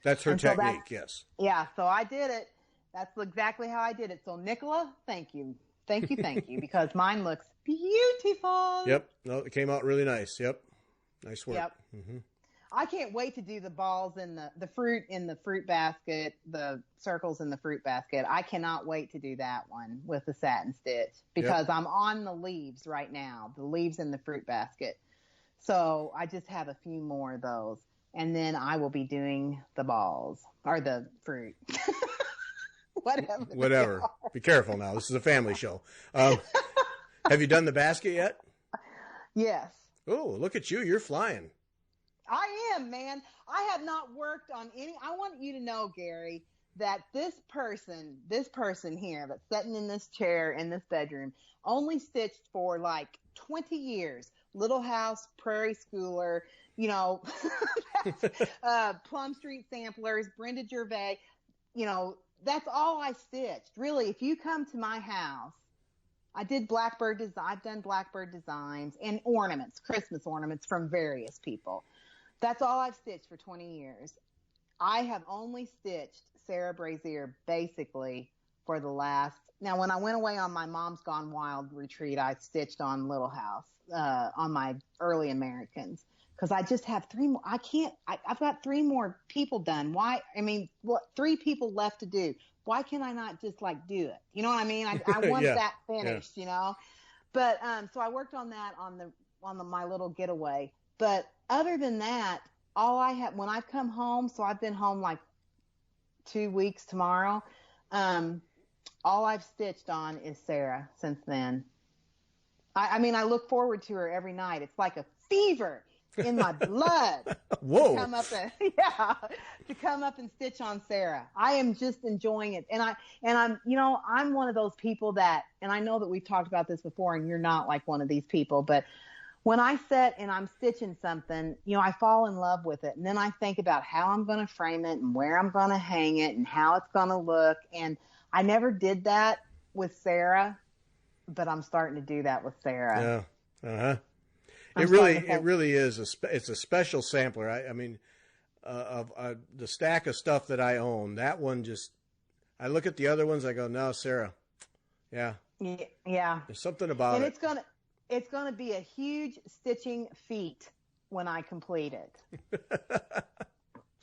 Speaker 1: That's her technique, yes.
Speaker 2: Yeah, so I did it. That's exactly how I did it. So, Nicola, thank you. Thank you, because mine looks beautiful.
Speaker 1: Yep. No, it came out really nice. Yep. Nice work.
Speaker 2: Yep.
Speaker 1: Mm-hmm.
Speaker 2: I can't wait to do the balls in the fruit in the fruit basket, the circles in the fruit basket. I cannot wait to do that one with the satin stitch because I'm on the leaves right now, the leaves in the fruit basket. So I just have a few more of those. And then I will be doing the balls or the fruit. Whatever.
Speaker 1: Be careful now. This is a family show. Have you done the basket yet?
Speaker 2: Yes.
Speaker 1: Oh, look at you. You're flying.
Speaker 2: I am, man. I have not worked on any. I want you to know, Gary, that this person here that's sitting in this chair in this bedroom only stitched for like 20 years. Little House, Prairie Schooler, Plum Street Samplers, Brenda Gervais, that's all I stitched. Really, if you come to my house, I've done Blackbird designs and ornaments, Christmas ornaments from various people. That's all I've stitched for 20 years. I have only stitched Sarah Brazier basically for the last. Now, when I went away on my Mom's Gone Wild retreat, I stitched on Little House, on my early Americans, because I just have three more. I've got three more people done. Why? I mean, three people left to do. Why can I not just do it? You know what I mean? I want that finished, But, so I worked on that on my little getaway. But other than that, all I have when I come home, so I've been home like 2 weeks tomorrow. All I've stitched on is Sarah since then. I mean, I look forward to her every night. It's like a fever in my blood.
Speaker 1: Whoa.
Speaker 2: To come up and stitch on Sarah. I am just enjoying it. And I'm one of those people that, and I know that we've talked about this before and you're not like one of these people, but when I sit and I'm stitching something, I fall in love with it. And then I think about how I'm going to frame it and where I'm going to hang it and how it's going to look. And I never did that with Sarah, but I'm starting to do that with Sarah.
Speaker 1: Yeah. Uh-huh. It really is. It's a special sampler. I mean, of the stack of stuff that I own, that one I look at the other ones, I go, no, Sarah. Yeah.
Speaker 2: Yeah.
Speaker 1: There's something about it.
Speaker 2: And it's gonna be a huge stitching feat when I complete it.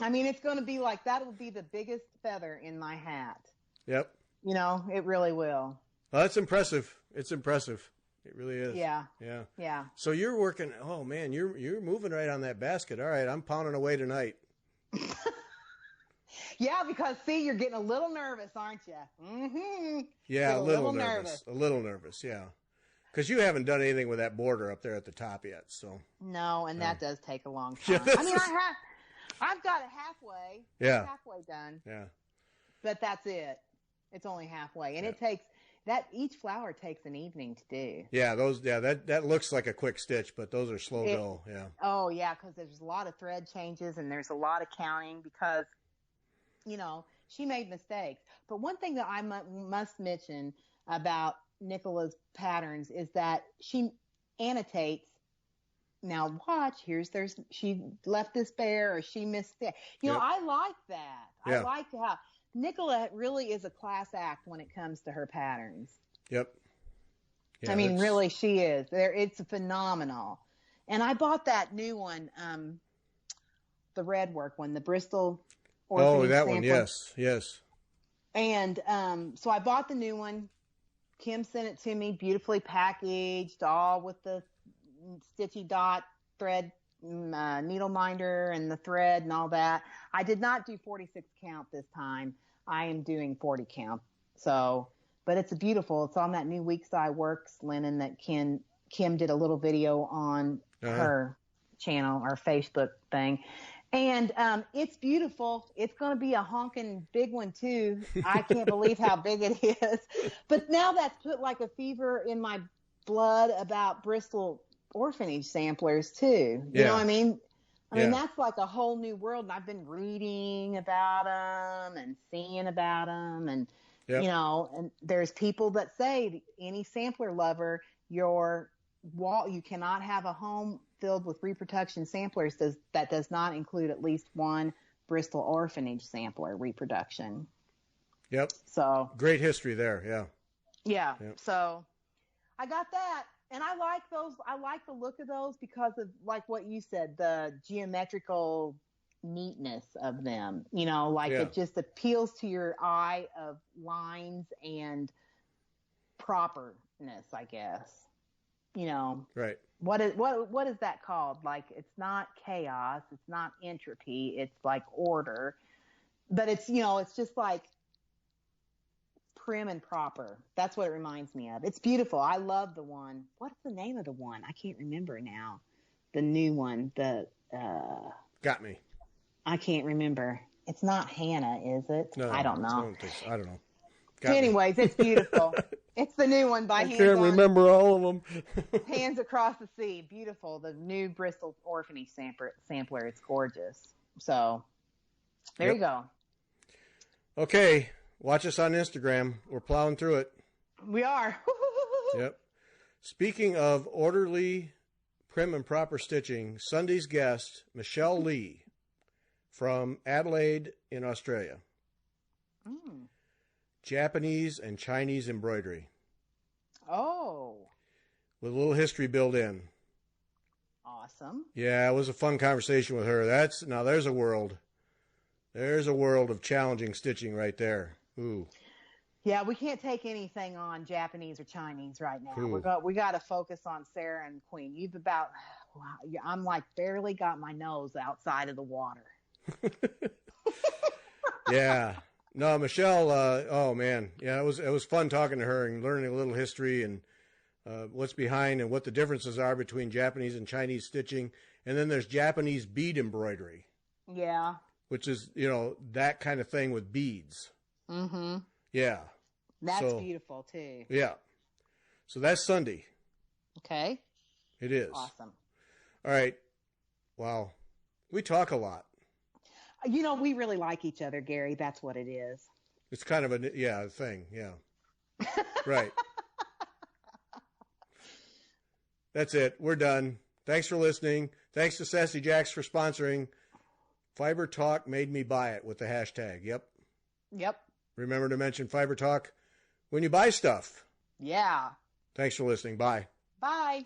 Speaker 2: I mean, it's gonna be like, that'll be the biggest feather in my hat.
Speaker 1: Yep.
Speaker 2: It really will.
Speaker 1: Well, that's impressive. It's impressive. It really is.
Speaker 2: Yeah.
Speaker 1: Yeah.
Speaker 2: Yeah.
Speaker 1: So you're working. Oh man, you're moving right on that basket. All right, I'm pounding away tonight.
Speaker 2: Yeah, because see, you're getting a little nervous, aren't you? Mm-hmm.
Speaker 1: Yeah, a little nervous. A little nervous. Yeah, because you haven't done anything with that border up there at the top yet. So
Speaker 2: no, and that does take a long time. I mean, I've got it halfway.
Speaker 1: Yeah.
Speaker 2: It's halfway done.
Speaker 1: Yeah.
Speaker 2: But that's it. It's only halfway, and it takes. Each flower takes an evening to do. Yeah,
Speaker 1: that looks like a quick stitch, but those are slow go. Yeah.
Speaker 2: Oh yeah, because there's a lot of thread changes and there's a lot of counting because, she made mistakes. But one thing that I must mention about Nicola's patterns is that she annotates. Now watch, she left this bare or she missed that. I like that.
Speaker 1: Yeah.
Speaker 2: I like how. Nicola really is a class act when it comes to her patterns.
Speaker 1: Yep. Yeah,
Speaker 2: I mean, really, she is. It's phenomenal. And I bought that new one, the red work one, the Bristol Orphanage
Speaker 1: that
Speaker 2: sampler.
Speaker 1: one, yes.
Speaker 2: And so I bought the new one. Kim sent it to me, beautifully packaged, all with the stitchy dot thread needle minder and the thread and all that. I did not do 46 count this time. I am doing 40 count. So, but it's it's on that new Week Side Works linen that Kim did a little video on her channel or Facebook thing. And it's beautiful. It's going to be a honking big one too. I can't believe how big it is. But now that's put like a fever in my blood about Bristol Orphanage samplers too. You know what I mean? I mean, that's like a whole new world. And I've been reading about them and seeing about them. And, and there's people that say any sampler lover, you cannot have a home filled with reproduction samplers that does not include at least one Bristol Orphanage sampler reproduction.
Speaker 1: Yep.
Speaker 2: So
Speaker 1: great history there. Yeah.
Speaker 2: Yeah. Yep. So I got that. And I like those. I like the look of those because of, like what you said, the geometrical neatness of them. It just appeals to your eye of lines and properness, I guess.
Speaker 1: Right.
Speaker 2: What is that called? Like, it's not chaos, it's not entropy, it's like order. But it's it's just like prim and proper. That's what it reminds me of. It's beautiful. I love the one. What's the name of the one? I can't remember now. The new one.
Speaker 1: Got me.
Speaker 2: I can't remember. It's not Hannah, is it?
Speaker 1: No,
Speaker 2: I don't know.
Speaker 1: I don't know.
Speaker 2: Anyways, it's beautiful. It's the new one by
Speaker 1: I can't remember all of them.
Speaker 2: Hands Across the Sea. Beautiful. The new Bristol Orphanage sampler. It's gorgeous. So there you go.
Speaker 1: Okay. Watch us on Instagram. We're plowing through it.
Speaker 2: We are.
Speaker 1: Yep. Speaking of orderly, prim and proper stitching, Sunday's guest, Michelle Lee from Adelaide in Australia. Japanese and Chinese embroidery.
Speaker 2: Oh.
Speaker 1: With a little history built in.
Speaker 2: Awesome.
Speaker 1: Yeah, it was a fun conversation with her. There's a world. There's a world of challenging stitching right there. Ooh.
Speaker 2: Yeah, we can't take anything on Japanese or Chinese right now.
Speaker 1: Ooh.
Speaker 2: We got to focus on Sarah and Queen. You've about I'm like barely got my nose outside of the water.
Speaker 1: Yeah. No, Michelle, oh man. Yeah, it was fun talking to her and learning a little history and what's behind and what the differences are between Japanese and Chinese stitching. And then there's Japanese bead embroidery.
Speaker 2: Yeah.
Speaker 1: Which is, that kind of thing with beads.
Speaker 2: Mm-hmm.
Speaker 1: Yeah.
Speaker 2: That's beautiful too.
Speaker 1: Yeah. So that's Sunday.
Speaker 2: Okay.
Speaker 1: It is.
Speaker 2: Awesome.
Speaker 1: All right. Wow. We talk a lot.
Speaker 2: We really like each other, Gary. That's what it is.
Speaker 1: It's kind of a thing. Yeah. Right. That's it. We're done. Thanks for listening. Thanks to Sassy Jacks for sponsoring. Fiber Talk made me buy it with the hashtag. Yep. Remember to mention Fiber Talk when you buy stuff.
Speaker 2: Yeah.
Speaker 1: Thanks for listening. Bye.
Speaker 2: Bye.